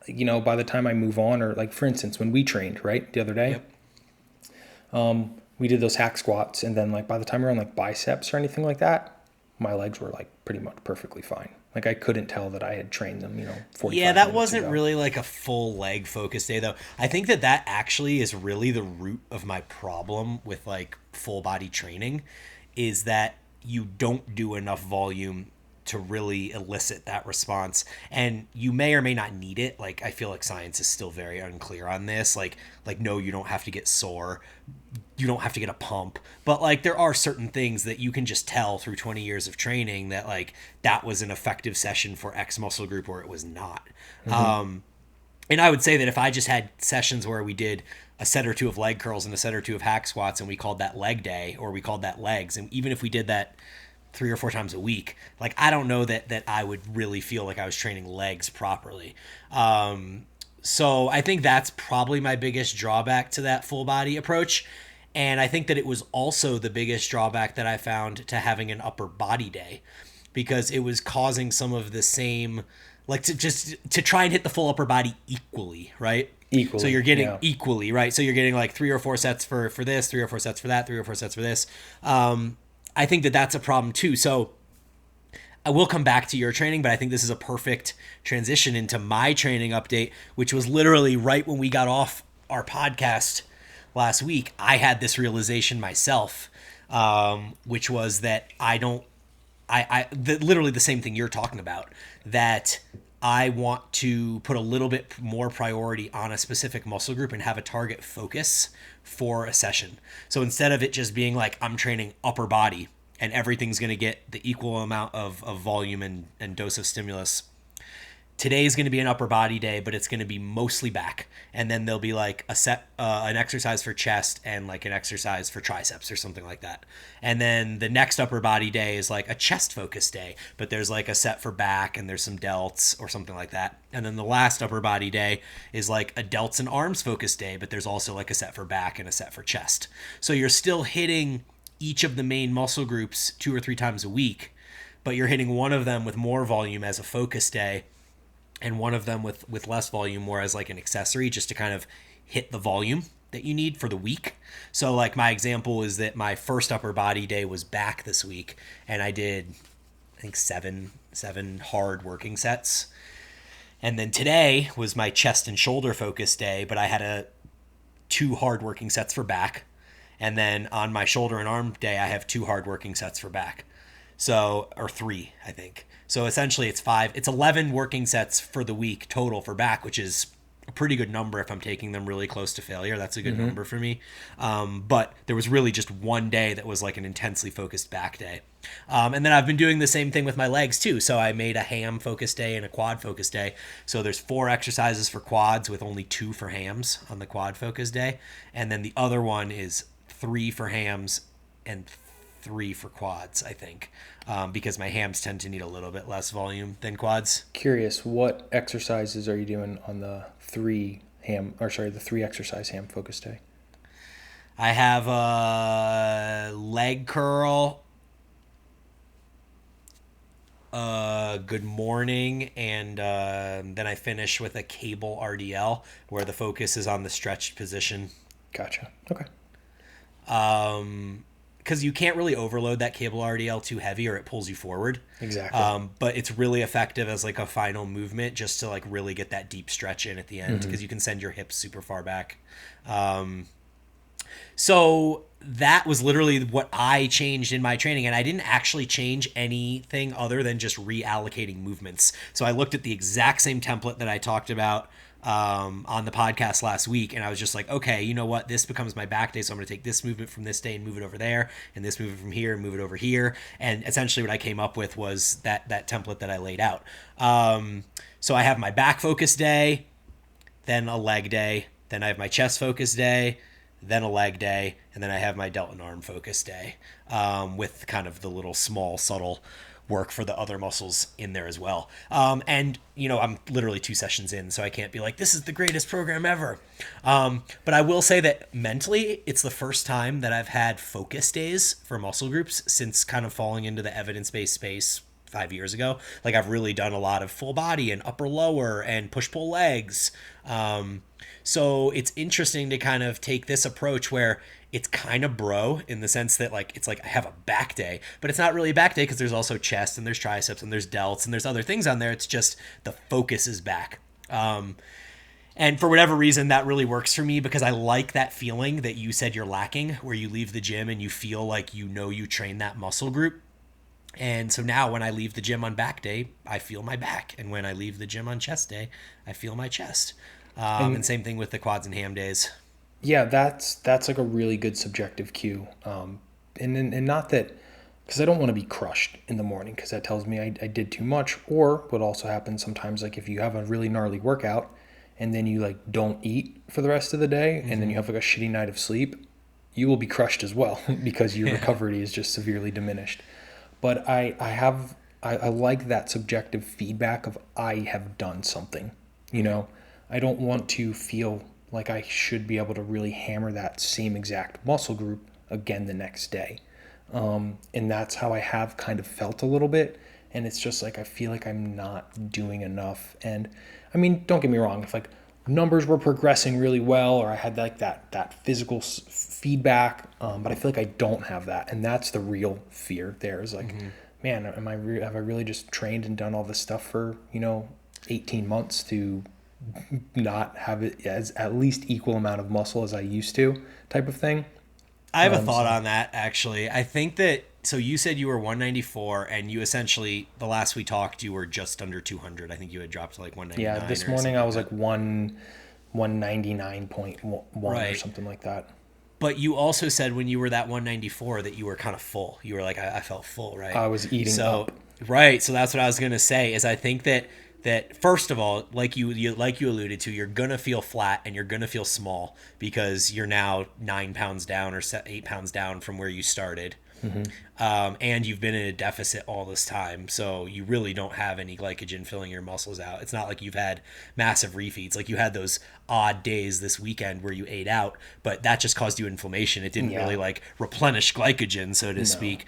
by the time I move on, or like, for instance, when we trained, right, the other day, we did those hack squats. And then like by the time we're on like biceps or anything like that, my legs were like pretty much perfectly fine. Like I couldn't tell that I had trained them, 45 Yeah, that minutes wasn't ago. really like a full leg focus day though. I think that actually is really the root of my problem with like full body training, is that you don't do enough volume to really elicit that response. And you may or may not need it. Like, I feel like science is still very unclear on this. Like no, you don't have to get sore, you don't have to get a pump, but like there are certain things that you can just tell through 20 years of training that like that was an effective session for X muscle group or it was not. And I would say that if I just had sessions where we did a set or two of leg curls and a set or two of hack squats and we called that leg day, or we called that legs, and even if we did that 3 or 4 times a week, like I don't know that I would really feel like I was training legs properly. So I think that's probably my biggest drawback to that full body approach. And I think that it was also the biggest drawback that I found to having an upper body day, because it was causing some of the same, like to try and hit the full upper body equally, right? Equally. So you're getting yeah. equally, right? So you're getting like 3 or 4 sets for this, 3 or 4 sets for that, 3 or 4 sets for this. I think that that's a problem too. So I will come back to your training, but I think this is a perfect transition into my training update, which was literally right when we got off our podcast last week. I had this realization myself, which was that literally the same thing you're talking about, that I want to put a little bit more priority on a specific muscle group and have a target focus for a session. So instead of it just being like I'm training upper body and everything's going to get the equal amount of volume and dose of stimulus, today is going to be an upper body day, but it's going to be mostly back. And then there'll be like a set, an exercise for chest and like an exercise for triceps or something like that. And then the next upper body day is like a chest focused day, but there's like a set for back and there's some delts or something like that. And then the last upper body day is like a delts and arms focused day, but there's also like a set for back and a set for chest. So you're still hitting each of the main muscle groups 2 or 3 times a week, but you're hitting one of them with more volume as a focus day and one of them with less volume more as like an accessory, just to kind of hit the volume that you need for the week. So like my example is that my first upper body day was back this week, and I did I think seven hard working sets. And then today was my chest and shoulder focus day, but I had 2 hard working sets for back. And then on my shoulder and arm day, I have 2 hard working sets for back. So, or 3, I think. So essentially it's 11 working sets for the week total for back, which is a pretty good number if I'm taking them really close to failure. That's a good number for me. But there was really just one day that was like an intensely focused back day. And then I've been doing the same thing with my legs too. So I made a ham focus day and a quad focus day. So there's 4 exercises for quads with only 2 for hams on the quad focus day. And then the other one is 3 for hams and 3 for quads, I think, because my hams tend to need a little bit less volume than quads. Curious, what exercises are you doing on the 3 exercise ham focus day? I have a leg curl, good morning, and then I finish with a cable RDL where the focus is on the stretched position. Gotcha. Okay. Because you can't really overload that cable RDL too heavy or it pulls you forward. Exactly. But it's really effective as like a final movement just to like really get that deep stretch in at the end, because you can send your hips super far back. So that was literally what I changed in my training, and I didn't actually change anything other than just reallocating movements. So I looked at the exact same template that I talked about on the podcast last week, and I was just like, okay, you know what, this becomes my back day, so I'm going to take this movement from this day and move it over there, and this movement from here and move it over here. And essentially what I came up with was that template that I laid out. So I have my back focus day, then a leg day, then I have my chest focus day, then a leg day, and then I have my delt and arm focus day, with kind of the little small subtle work for the other muscles in there as well. And you know, I'm literally 2 sessions in, so I can't be like, this is the greatest program ever. But I will say that mentally, it's the first time that I've had focus days for muscle groups since kind of falling into the evidence-based space 5 years ago. Like I've really done a lot of full body and upper lower and push-pull legs. So it's interesting to kind of take this approach where it's kind of bro in the sense that like it's like I have a back day, but it's not really a back day because there's also chest and there's triceps and there's delts and there's other things on there. It's just the focus is back. And for whatever reason, that really works for me because I like that feeling that you said you're lacking, where you leave the gym and you feel like you know you train that muscle group. And so now when I leave the gym on back day, I feel my back. And when I leave the gym on chest day, I feel my chest. And And same thing with the quads and ham days. yeah, that's like a really good subjective cue. And not that, because I don't want to be crushed in the morning because that tells me I did too much. Or what also happens sometimes, like if you have a really gnarly workout and then you like don't eat for the rest of the day and then you have like a shitty night of sleep, you will be crushed as well because your Yeah. recovery is just severely diminished. But I like that subjective feedback of I have done something. You know, I don't want to feel like I should be able to really hammer that same exact muscle group again the next day. And that's how I have kind of felt a little bit. And it's just like I feel like I'm not doing enough. And I mean, don't get me wrong. If like numbers were progressing really well, or I had like that physical feedback, but I feel like I don't have that, and that's the real fear. There is like, man, have I really just trained and done all this stuff for 18 months to not have it as at least equal amount of muscle as I used to, type of thing. I have a thought So on that actually. I think that so you said you were 194 and you essentially the last we talked you were just under 200. I think you had dropped to like yeah, 199 this or morning something I like was that. like 199.1 or Right. something like that. But you also said when you were that 194 that you were kind of full. You were like, I felt full, right? I was eating So, up. right. So that's what I was gonna say. Is I think that first of all, like you alluded to, you're gonna feel flat and you're gonna feel small because you're now 9 pounds down or 8 pounds down from where you started. And you've been in a deficit all this time, so you really don't have any glycogen filling your muscles out. It's not like you've had massive refeeds. Like you had those odd days this weekend where you ate out, but that just caused you inflammation. It didn't really Yeah, like replenish glycogen, so to no. speak.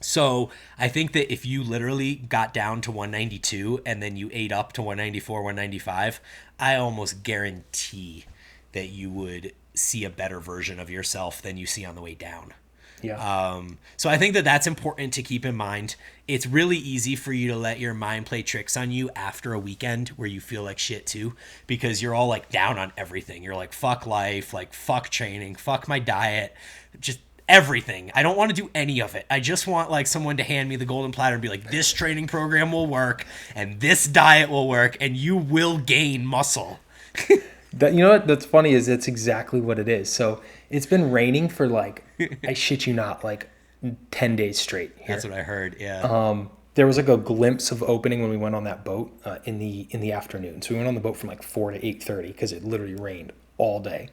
So I think that if you literally got down to 192 and then you ate up to 194, 195, I almost guarantee that you would see a better version of yourself than you see on the way down. Yeah, So I think that that's important to keep in mind. It's really easy for you to let your mind play tricks on you after a weekend where you feel like shit too, because you're all like down on everything. You're like, fuck life, like fuck training, fuck my diet, just everything. I don't want to do any of it. I just want like someone to hand me the golden platter and be like, this training program will work and this diet will work and you will gain muscle. that what that's funny is that's exactly what it is. So it's been raining for like, I shit you not, like 10 days straight That's here. what I heard. Yeah. There was like a glimpse of opening when we went on that boat in the afternoon. So we went on the boat from like 4 to 8:30 because it literally rained all day.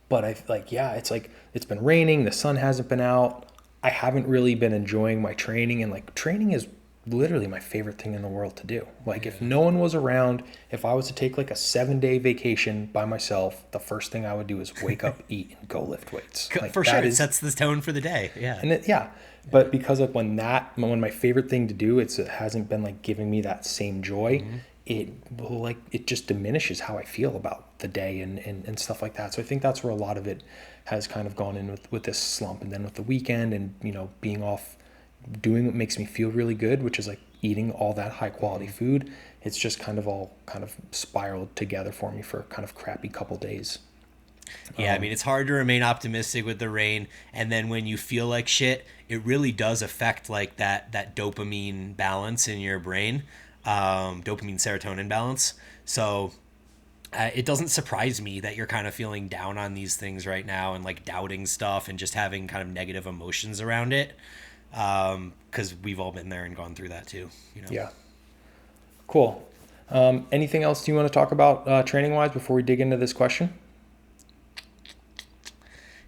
But I like, yeah, it's like it's been raining. The sun hasn't been out. I haven't really been enjoying my training, and like training is literally my favorite thing in the world to do. Like if no one was around, if I was to take like a 7-day vacation by myself, the first thing I would do is wake up, eat, and go lift weights. Like For sure. that It is, sets the tone for the day. Yeah. and yeah. But because of when my favorite thing to do, it hasn't been like giving me that same joy. It just diminishes how I feel about the day and stuff like that. So I think that's where a lot of it has kind of gone in with this slump, and then with the weekend and being off, doing what makes me feel really good, which is like eating all that high quality food. It's just kind of all kind of spiraled together for me for kind of crappy couple days. Yeah, I mean, it's hard to remain optimistic with the rain, and then when you feel like shit, it really does affect like that dopamine balance in your brain, dopamine serotonin balance. So it doesn't surprise me that you're kind of feeling down on these things right now and like doubting stuff and just having kind of negative emotions around it, because we've all been there and gone through that too. Yeah, cool. Anything else you want to talk about training wise before we dig into this question?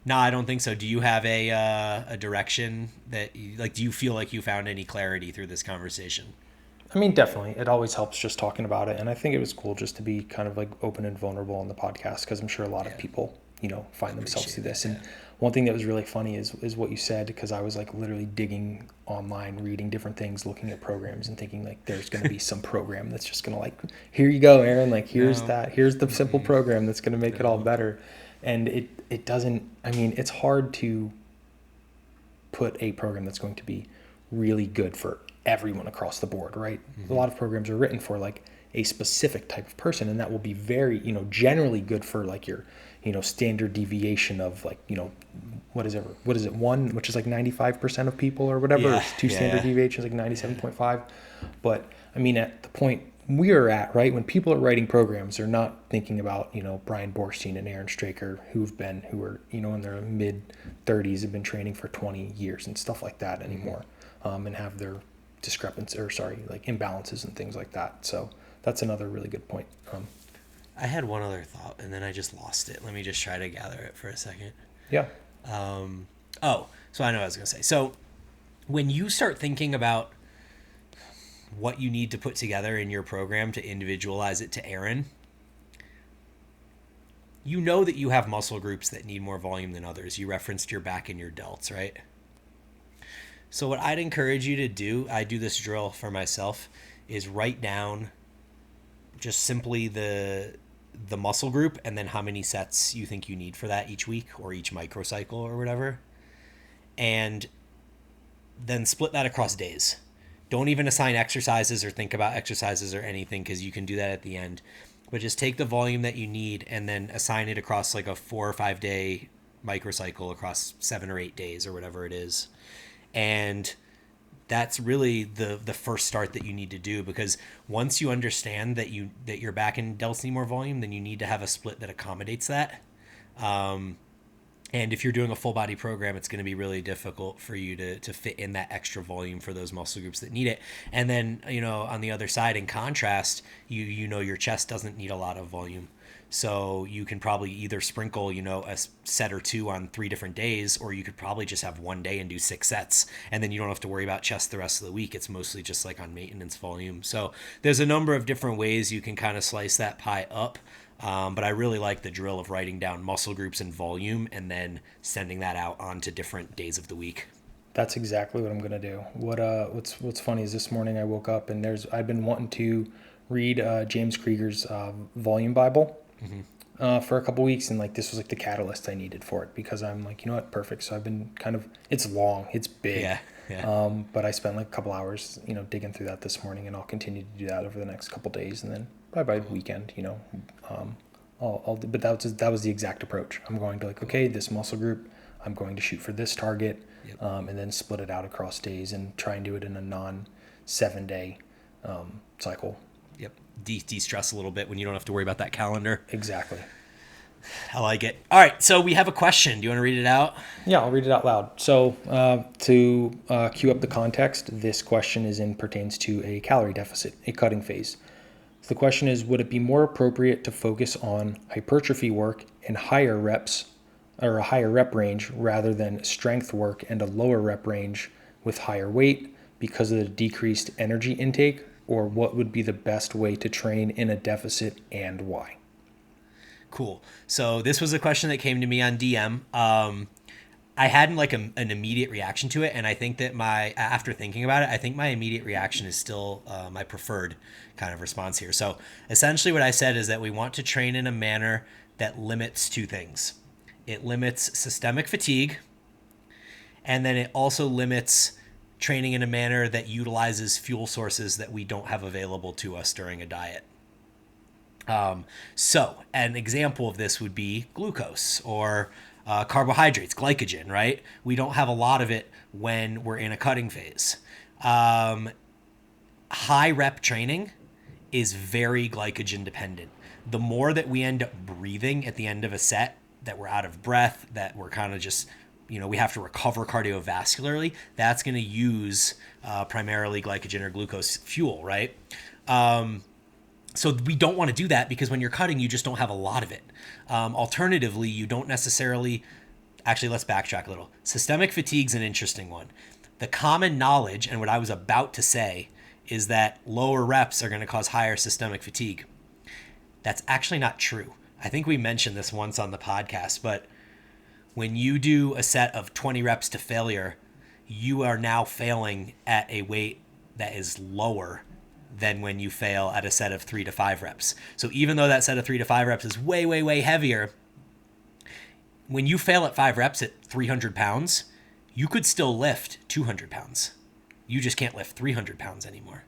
No, I don't think so. Do you have a direction that like? Do you feel like you found any clarity through this conversation? I mean, definitely. It always helps just talking about it. And I think it was cool just to be kind of like open and vulnerable on the podcast because I'm sure a lot of Yeah, people, find themselves through appreciate that. this. And Yeah. one thing that was really funny is what you said, because I was like literally digging online, reading different things, looking at programs and thinking like there's going to be some program that's just going to like, here you go, Aaron, like No. here's the simple program that's going to make it all No. better. And it doesn't, I mean, it's hard to put a program that's going to be really good for everyone across the board, right? A lot of programs are written for like a specific type of person, and that will be very, generally good for like your, standard deviation of like, what is it, one, which is like 95% of people or whatever, Yeah, or two standard yeah, deviations, like 97.5. But I mean, at the point we're at, right, when people are writing programs, they're not thinking about, Brian Borstein and Aaron Straker, who are, in their mid 30s, have been training for 20 years and stuff like that anymore, and have their like imbalances and things like that. So that's another really good point. I had one other thought and then I just lost it. Let me just try to gather it for a second. Yeah. Oh, so I know what I was going to say. So when you start thinking about what you need to put together in your program to individualize it to Aaron, you know that you have muscle groups that need more volume than others. You referenced your back and your delts, right? So what I'd encourage you to do, I do this drill for myself, is write down just simply the muscle group and then how many sets you think you need for that each week or each microcycle or whatever. And then split that across days. Don't even assign exercises or think about exercises or anything, because you can do that at the end. But just take the volume that you need and then assign it across like a 4 or 5 day microcycle across 7 or 8 days or whatever it is. And that's really the first start that you need to do, because once you understand that your back and delts need more volume, then you need to have a split that accommodates that. And if you're doing a full body program, it's going to be really difficult for you to fit in that extra volume for those muscle groups that need it. And then, on the other side, in contrast, your chest doesn't need a lot of volume. So you can probably either sprinkle, a set or two on 3 different days, or you could probably just have one day and do 6 sets. And then you don't have to worry about chest the rest of the week. It's mostly just like on maintenance volume. So there's a number of different ways you can kind of slice that pie up. But I really like the drill of writing down muscle groups and volume and then sending that out onto different days of the week. That's exactly what I'm gonna do. What's funny is this morning I woke up and I've been wanting to read James Krieger's Volume Bible for a couple weeks, and like this was like the catalyst I needed for it, because I'm like, perfect. So I've been it's long, it's big, Yeah. but I spent like a couple hours digging through that this morning, and I'll continue to do that over the next couple days, and then by the weekend, but that was the exact approach. I'm going to okay, this muscle group, I'm going to shoot for this target, Yep. and then split it out across days and try and do it in a non 7-day cycle. Yep. De-stress a little bit when you don't have to worry about that calendar. Exactly. I like it. All right. So we have a question. Do you want to read it out? Yeah, I'll read it out loud. So to cue up the context, this question pertains to a calorie deficit, a cutting phase. So the question is, would it be more appropriate to focus on hypertrophy work in higher reps or a higher rep range rather than strength work and a lower rep range with higher weight because of the decreased energy intake? Or what would be the best way to train in a deficit and why? Cool. So this was a question that came to me on DM. I hadn't like an immediate reaction to it, and I think that after thinking about it, I think my immediate reaction is still my preferred kind of response here. So essentially what I said is that we want to train in a manner that limits 2 things. It limits systemic fatigue, and then it also limits training in a manner that utilizes fuel sources that we don't have available to us during a diet. So an example of this would be glucose or carbohydrates, glycogen, right? We don't have a lot of it when we're in a cutting phase. High rep training is very glycogen dependent. The more that we end up breathing at the end of a set, that we're out of breath, that we're kind of just, we have to recover cardiovascularly, that's going to use primarily glycogen or glucose fuel, right? So we don't want to do that, because when you're cutting, you just don't have a lot of it. Alternatively, you don't necessarily... Actually, let's backtrack a little. Systemic fatigue's an interesting one. The common knowledge, and what I was about to say, is that lower reps are going to cause higher systemic fatigue. That's actually not true. I think we mentioned this once on the podcast, but when you do a set of 20 reps to failure, you are now failing at a weight that is lower than when you fail at a set of 3 to 5 reps. So even though that set of 3 to 5 reps is way, way, way heavier, when you fail at 5 reps at 300 pounds, you could still lift 200 pounds. You just can't lift 300 pounds anymore.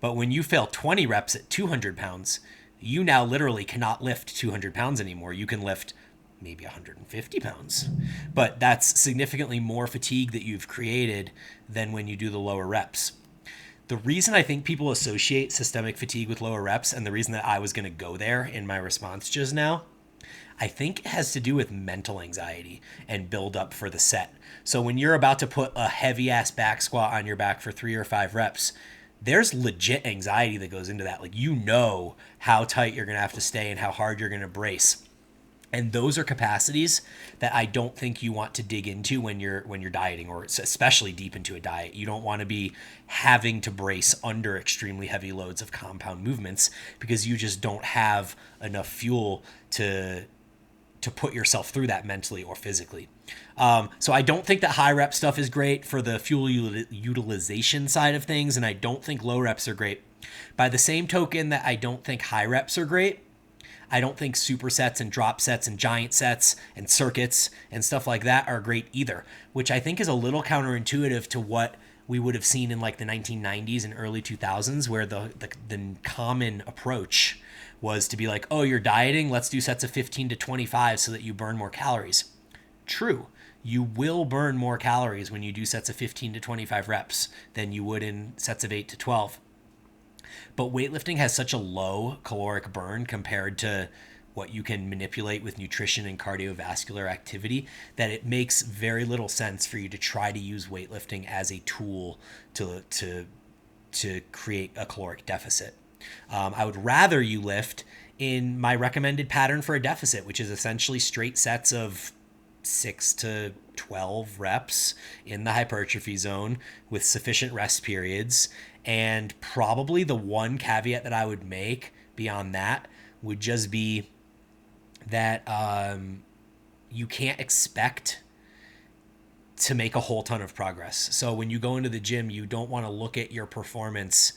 But when you fail 20 reps at 200 pounds, you now literally cannot lift 200 pounds anymore. You can lift maybe 150 pounds. But that's significantly more fatigue that you've created than when you do the lower reps. The reason I think people associate systemic fatigue with lower reps, and the reason that I was going to go there in my response just now, I think it has to do with mental anxiety and build up for the set. So when you're about to put a heavy ass back squat on your back for 3 or 5 reps, there's legit anxiety that goes into that. Like, you know how tight you're going to have to stay and how hard you're going to brace. And those are capacities that I don't think you want to dig into when you're dieting, or especially deep into a diet. You don't want to be having to brace under extremely heavy loads of compound movements, because you just don't have enough fuel to put yourself through that mentally or physically. So I don't think that high rep stuff is great for the fuel utilization side of things, and I don't think low reps are great. By the same token that I don't think high reps are great, I don't think supersets and drop sets and giant sets and circuits and stuff like that are great either, which I think is a little counterintuitive to what we would have seen in like the 1990s and early 2000s, where the common approach was to be like, oh, you're dieting, let's do sets of 15 to 25 so that you burn more calories. True. You will burn more calories when you do sets of 15 to 25 reps than you would in sets of 8 to 12. But weightlifting has such a low caloric burn compared to what you can manipulate with nutrition and cardiovascular activity that it makes very little sense for you to try to use weightlifting as a tool to create a caloric deficit. I would rather you lift in my recommended pattern for a deficit, which is essentially straight sets of 6 to 12 reps in the hypertrophy zone with sufficient rest periods. And probably the one caveat that I would make beyond that would just be that you can't expect to make a whole ton of progress. So when you go into the gym, you don't want to look at your performance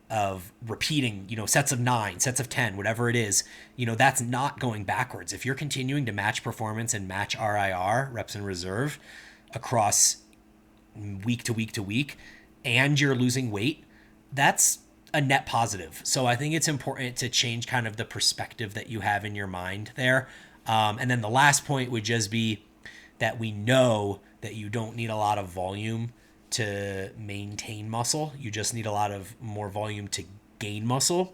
of repeating, sets of 9, sets of 10, whatever it is. That's not going backwards. If you're continuing to match performance and match RIR, reps in reserve, across week to week to week, and you're losing weight, that's a net positive. So I think it's important to change kind of the perspective that you have in your mind there. And then the last point would just be that we know that you don't need a lot of volume to maintain muscle. You just need a lot of more volume to gain muscle.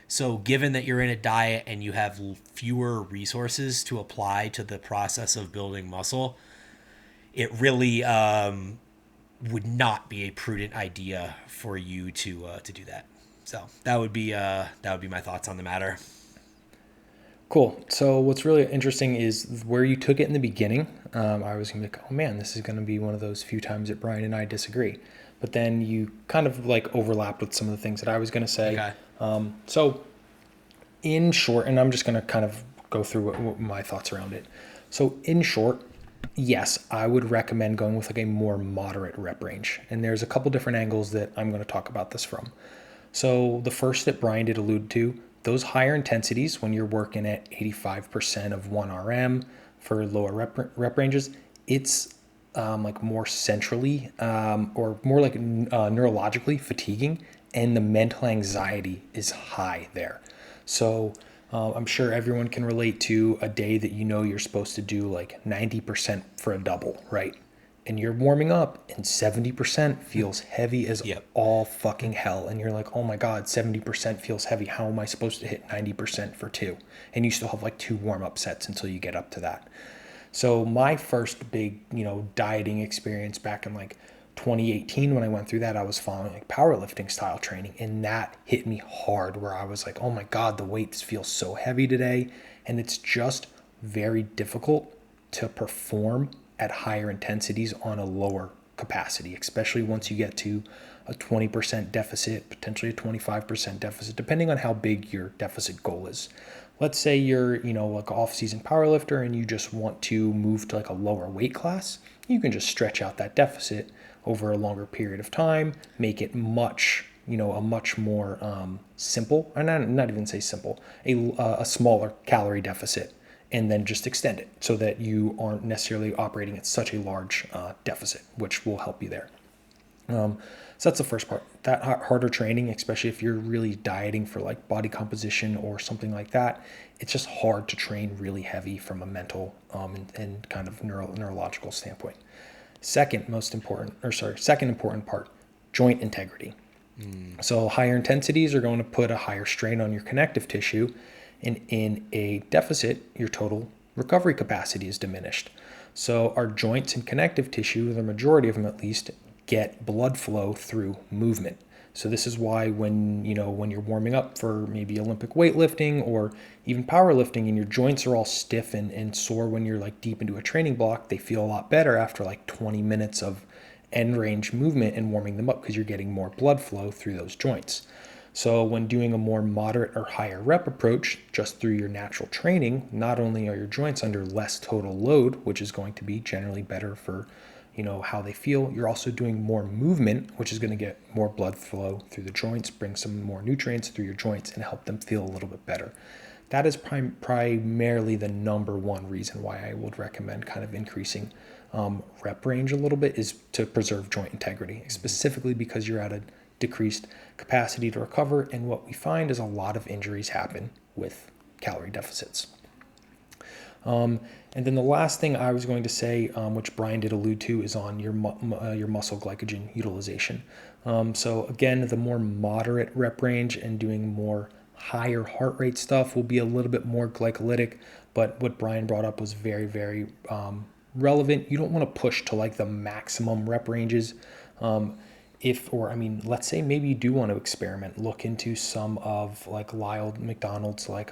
So given that you're in a diet and you have fewer resources to apply to the process of building muscle, it really would not be a prudent idea for you to do that. So that would be my thoughts on the matter. Cool. So what's really interesting is where you took it in the beginning. I was going to be like, oh man, this is going to be one of those few times that Bryan and I disagree. But then you kind of like overlapped with some of the things that I was going to say. Okay. So in short, and I'm just going to kind of go through what my thoughts around it. So in short, yes, I would recommend going with like a more moderate rep range. And there's a couple different angles that I'm going to talk about this from. So the first that Bryan did allude to, those higher intensities when you're working at 85% of 1 RM for lower rep ranges, it's like more centrally or more like neurologically fatiguing, and the mental anxiety is high there. So I'm sure everyone can relate to a day that you're supposed to do like 90% for a double, right? And you're warming up and 70% feels heavy as all fucking hell. And you're like, oh my God, 70% feels heavy. How am I supposed to hit 90% for 2? And you still have like 2 warm-up sets until you get up to that. So my first big, dieting experience back in like 2018, when I went through that, I was following like powerlifting style training. And that hit me hard, where I was like, oh my God, the weights feel so heavy today. And it's just very difficult to perform at higher intensities on a lower capacity, especially once you get to a 20% deficit, potentially a 25% deficit, depending on how big your deficit goal is. Let's say you're, like an off-season powerlifter and you just want to move to like a lower weight class. You can just stretch out that deficit over a longer period of time, make it much, a much more simple, and not even say simple, a smaller calorie deficit, and then just extend it so that you aren't necessarily operating at such a large deficit, which will help you there. So that's the first part. That harder training, especially if you're really dieting for like body composition or something like that, it's just hard to train really heavy from a mental and kind of neurological standpoint. Second important part, joint integrity. So higher intensities are going to put a higher strain on your connective tissue, and in a deficit, your total recovery capacity is diminished. So our joints and connective tissue, the majority of them at least, get blood flow through movement. So this is why when you're warming up for maybe Olympic weightlifting or even powerlifting and your joints are all stiff and sore when you're like deep into a training block, they feel a lot better after like 20 minutes of end range movement and warming them up because you're getting more blood flow through those joints. So when doing a more moderate or higher rep approach, just through your natural training, not only are your joints under less total load, which is going to be generally better for how they feel, you're also doing more movement, which is going to get more blood flow through the joints, bring some more nutrients through your joints and help them feel a little bit better. That is primarily the number one reason why I would recommend kind of increasing rep range a little bit, is to preserve joint integrity, specifically because you're at a decreased capacity to recover. And what we find is a lot of injuries happen with calorie deficits. And then the last thing I was going to say, which Bryan did allude to, is on your muscle glycogen utilization. So again, the more moderate rep range and doing more higher heart rate stuff will be a little bit more glycolytic. But what Bryan brought up was very, very relevant. You don't want to push to like the maximum rep ranges. Let's say maybe you do want to experiment, look into some of like Lyle McDonald's like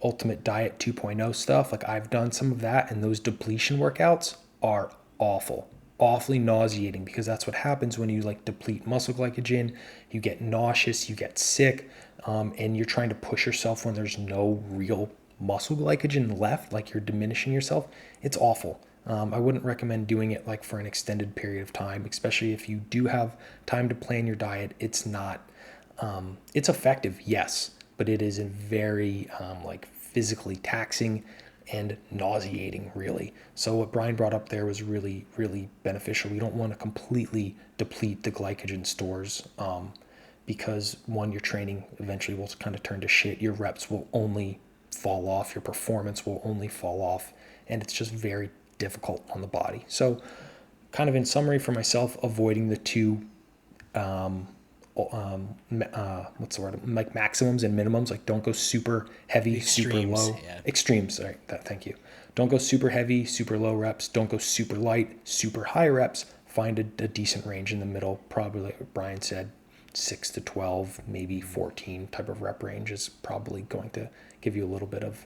Ultimate Diet 2.0 stuff. Like I've done some of that, and those depletion workouts are awfully nauseating, because that's what happens when you like deplete muscle glycogen. You get nauseous, you get sick, and you're trying to push yourself when there's no real muscle glycogen left, like you're diminishing yourself. It's awful. I wouldn't recommend doing it like for an extended period of time, especially if you do have time to plan your diet. It's not, it's effective, yes, but it is a very like physically taxing and nauseating, really. So what Bryan brought up there was really, really beneficial. We don't want to completely deplete the glycogen stores, because one, your training eventually will kind of turn to shit. Your reps will only fall off. Your performance will only fall off. And it's just very difficult on the body. So kind of in summary for myself, avoiding the two what's the word, like maximums and minimums. Like don't go super heavy, super low. Yeah. Extremes, sorry, thank you. Don't go super heavy, super low reps. Don't go super light, super high reps. Find a decent range in the middle. Probably like Bryan said, 6 to 12, maybe 14 type of rep range is probably going to give you a little bit of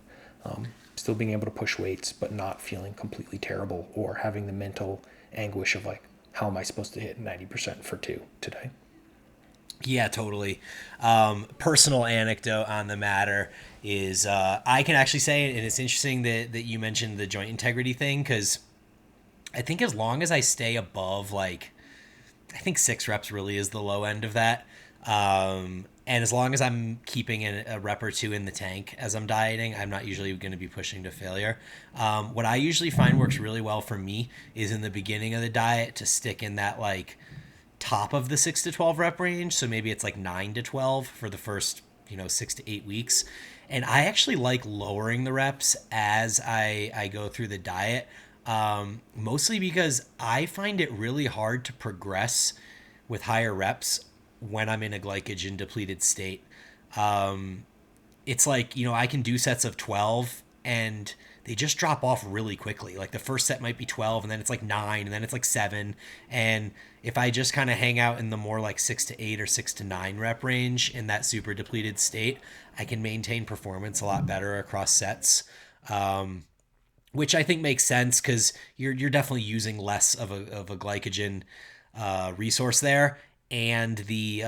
still being able to push weights, but not feeling completely terrible or having the mental anguish of like, how am I supposed to hit 90% for 2 today? Yeah, totally. Personal anecdote on the matter is I can actually say, and it's interesting that you mentioned the joint integrity thing, because I think as long as I stay above, like, I think 6 reps really is the low end of that. And as long as I'm keeping a rep or 2 in the tank as I'm dieting, I'm not usually going to be pushing to failure. What I usually find works really well for me is in the beginning of the diet to stick in that like top of the 6 to 12 rep range. So maybe it's like 9 to 12 for the first 6 to 8 weeks. And I actually like lowering the reps as I go through the diet, mostly because I find it really hard to progress with higher reps when I'm in a glycogen depleted state. It's like, I can do sets of 12 and they just drop off really quickly. Like the first set might be 12 and then it's like 9 and then it's like 7. And if I just kind of hang out in the more like 6 to 8 or 6 to 9 rep range in that super depleted state, I can maintain performance a lot better across sets. Which I think makes sense because you're definitely using less of a glycogen resource there, and the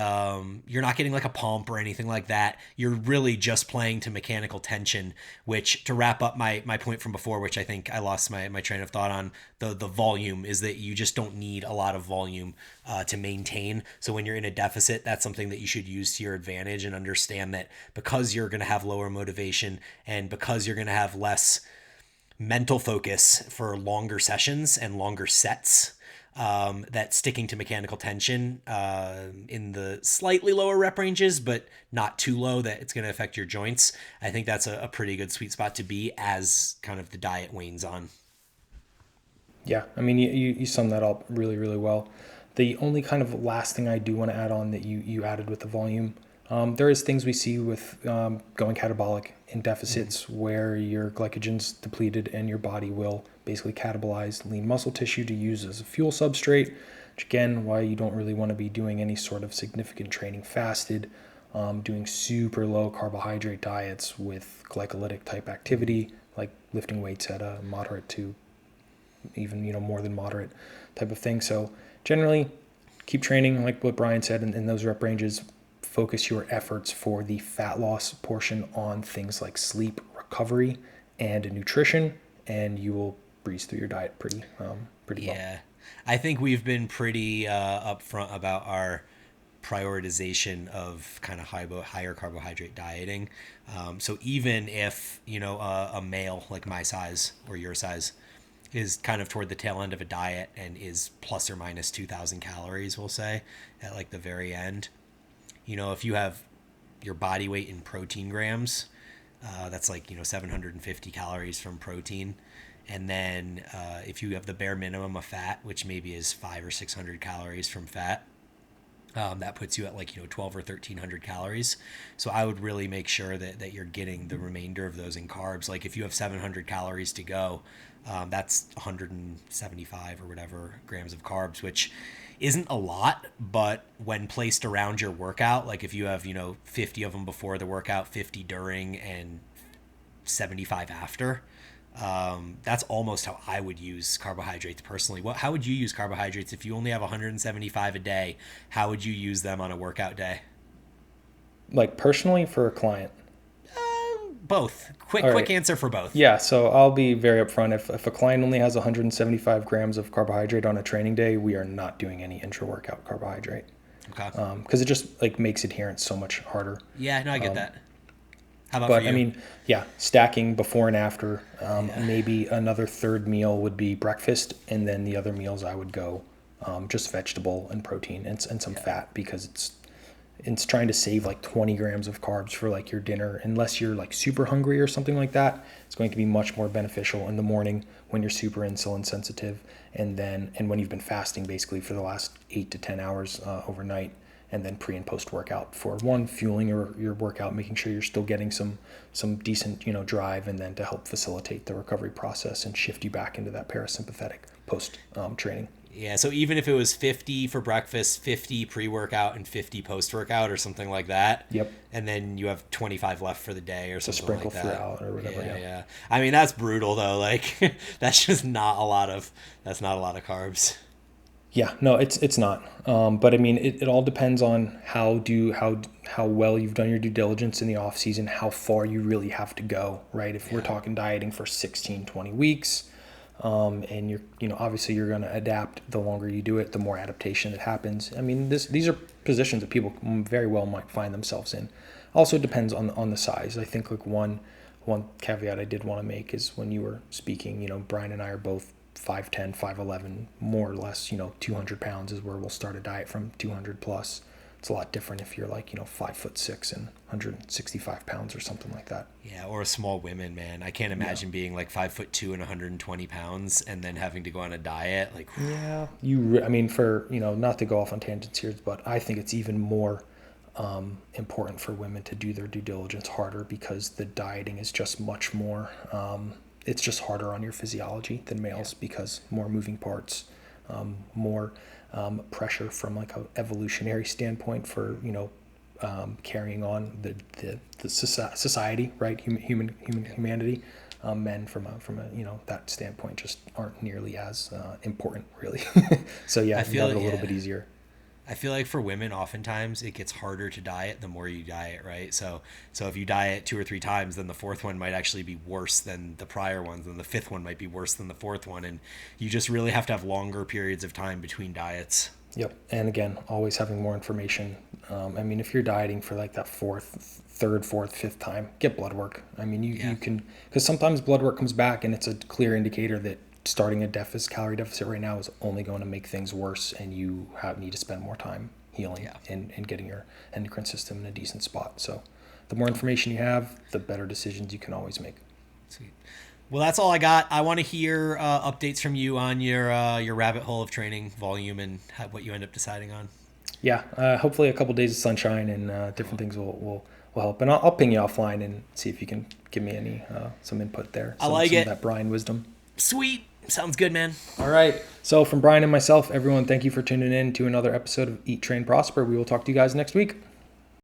you're not getting like a pump or anything like that. You're really just playing to mechanical tension. Which, to wrap up my point from before, which I think I lost my train of thought on, the volume, is that you just don't need a lot of volume to maintain. So when you're in a deficit, that's something that you should use to your advantage, and understand that because you're going to have lower motivation and because you're going to have less mental focus for longer sessions and longer sets, That's sticking to mechanical tension in the slightly lower rep ranges, but not too low that it's going to affect your joints. I think that's a pretty good sweet spot to be as kind of the diet wanes on. Yeah, I mean, you sum that up really, really well. The only kind of last thing I do want to add on that you added with the volume, there is things we see with going catabolic in deficits where your glycogen's depleted and your body will basically catabolize lean muscle tissue to use as a fuel substrate, which again, why you don't really want to be doing any sort of significant training fasted, doing super low carbohydrate diets with glycolytic type activity, like lifting weights at a moderate to even more than moderate type of thing. So generally, keep training like what Bryan said in those rep ranges. Focus your efforts for the fat loss portion on things like sleep, recovery, and nutrition, and you will breeze through your diet pretty well. Yeah. I think we've been pretty upfront about our prioritization of kind of higher carbohydrate dieting. So even if, a male like my size or your size is kind of toward the tail end of a diet and is plus or minus 2,000 calories, we'll say, at like the very end, if you have your body weight in protein grams, that's like 750 calories from protein, and then if you have the bare minimum of fat, which maybe is 500 or 600 calories from fat, that puts you at like 12 or 1,300 calories. So I would really make sure that you're getting the remainder of those in carbs. Like if you have 700 calories to go, that's 175 or whatever grams of carbs, which isn't a lot, but when placed around your workout, like if you have 50 of them before the workout, 50 during, and 75 after, that's almost how I would use carbohydrates personally. How would you use carbohydrates if you only have 175 a day? How would you use them on a workout day? Like personally for a client. Both. Quick, All quick right. answer for both. Yeah, so I'll be very upfront. If a client only has 175 grams of carbohydrate on a training day, we are not doing any intra-workout carbohydrate Okay. because it just like makes adherence so much harder. Yeah, no, I get that. How about for But I you? mean, yeah, stacking before and after. Yeah. Maybe another third meal would be breakfast, and then the other meals I would go just vegetable and protein and some Yeah. fat because it's trying to save like 20 grams of carbs for like your dinner. Unless you're like super hungry or something like that, it's going to be much more beneficial in the morning when you're super insulin sensitive, and when you've been fasting basically for the last 8 to 10 hours overnight, and then pre and post workout for one, fueling your workout, making sure you're still getting some decent drive, and then to help facilitate the recovery process and shift you back into that parasympathetic post training. Yeah, so even if it was 50 for breakfast, 50 pre-workout, and 50 post-workout or something like that, Yep. and then you have 25 left for the day or To something sprinkle like that. throughout or whatever. Yeah, Yeah. yeah. I mean, that's brutal though. Like that's just not a lot of carbs. Yeah, no, it's not. But I mean, it all depends on how well you've done your due diligence in the off season, how far you really have to go, right? If we're Yeah. talking dieting for 16, 20 weeks, and obviously you're going to adapt. The longer you do it, the more adaptation that happens. I mean, these are positions that people very well might find themselves in. Also depends on the size. I think like one caveat I did want to make is when you were speaking, Bryan and I are both 5'10", 5'11", more or less, 200 pounds is where we'll start a diet from, 200 plus. It's a lot different if you're like, 5'6" and 165 pounds or something like that. Yeah, or small women, man. I can't Yeah. imagine being like 5'2" and 120 pounds and then having to go on a diet. Like, Yeah. I mean, for, not to go off on tangents here, but I think it's even more important for women to do their due diligence harder because the dieting is just much more, it's just harder on your physiology than yeah, males because more moving parts, more pressure from like a evolutionary standpoint for, carrying on the society, right? yeah, Humanity. Men from a that standpoint just aren't nearly as important really. So I yeah, you feel have it like a little yeah. bit easier. I feel like for women, oftentimes it gets harder to diet the more you diet, right? So if you diet two or three times, then the fourth one might actually be worse than the prior ones, and the fifth one might be worse than the fourth one, and you just really have to have longer periods of time between diets. Yep. And again, always having more information. I mean, if you're dieting for like that third, fourth, fifth time, get blood work. I mean, Yeah, you can, because sometimes blood work comes back and it's a clear indicator that starting a calorie deficit right now is only going to make things worse, and you need to spend more time healing and getting your endocrine system in a decent spot. So the more information you have, the better decisions you can always make. Sweet. Well, that's all I got. I want to hear updates from you on your rabbit hole of training volume and what you end up deciding on. Yeah, hopefully a couple days of sunshine and different things will help. And I'll ping you offline and see if you can give me any some input there. I like some it. Of that Bryan wisdom. Sweet. Sounds good, man. All right. So from Bryan and myself, everyone, thank you for tuning in to another episode of Eat, Train, Prosper. We will talk to you guys next week.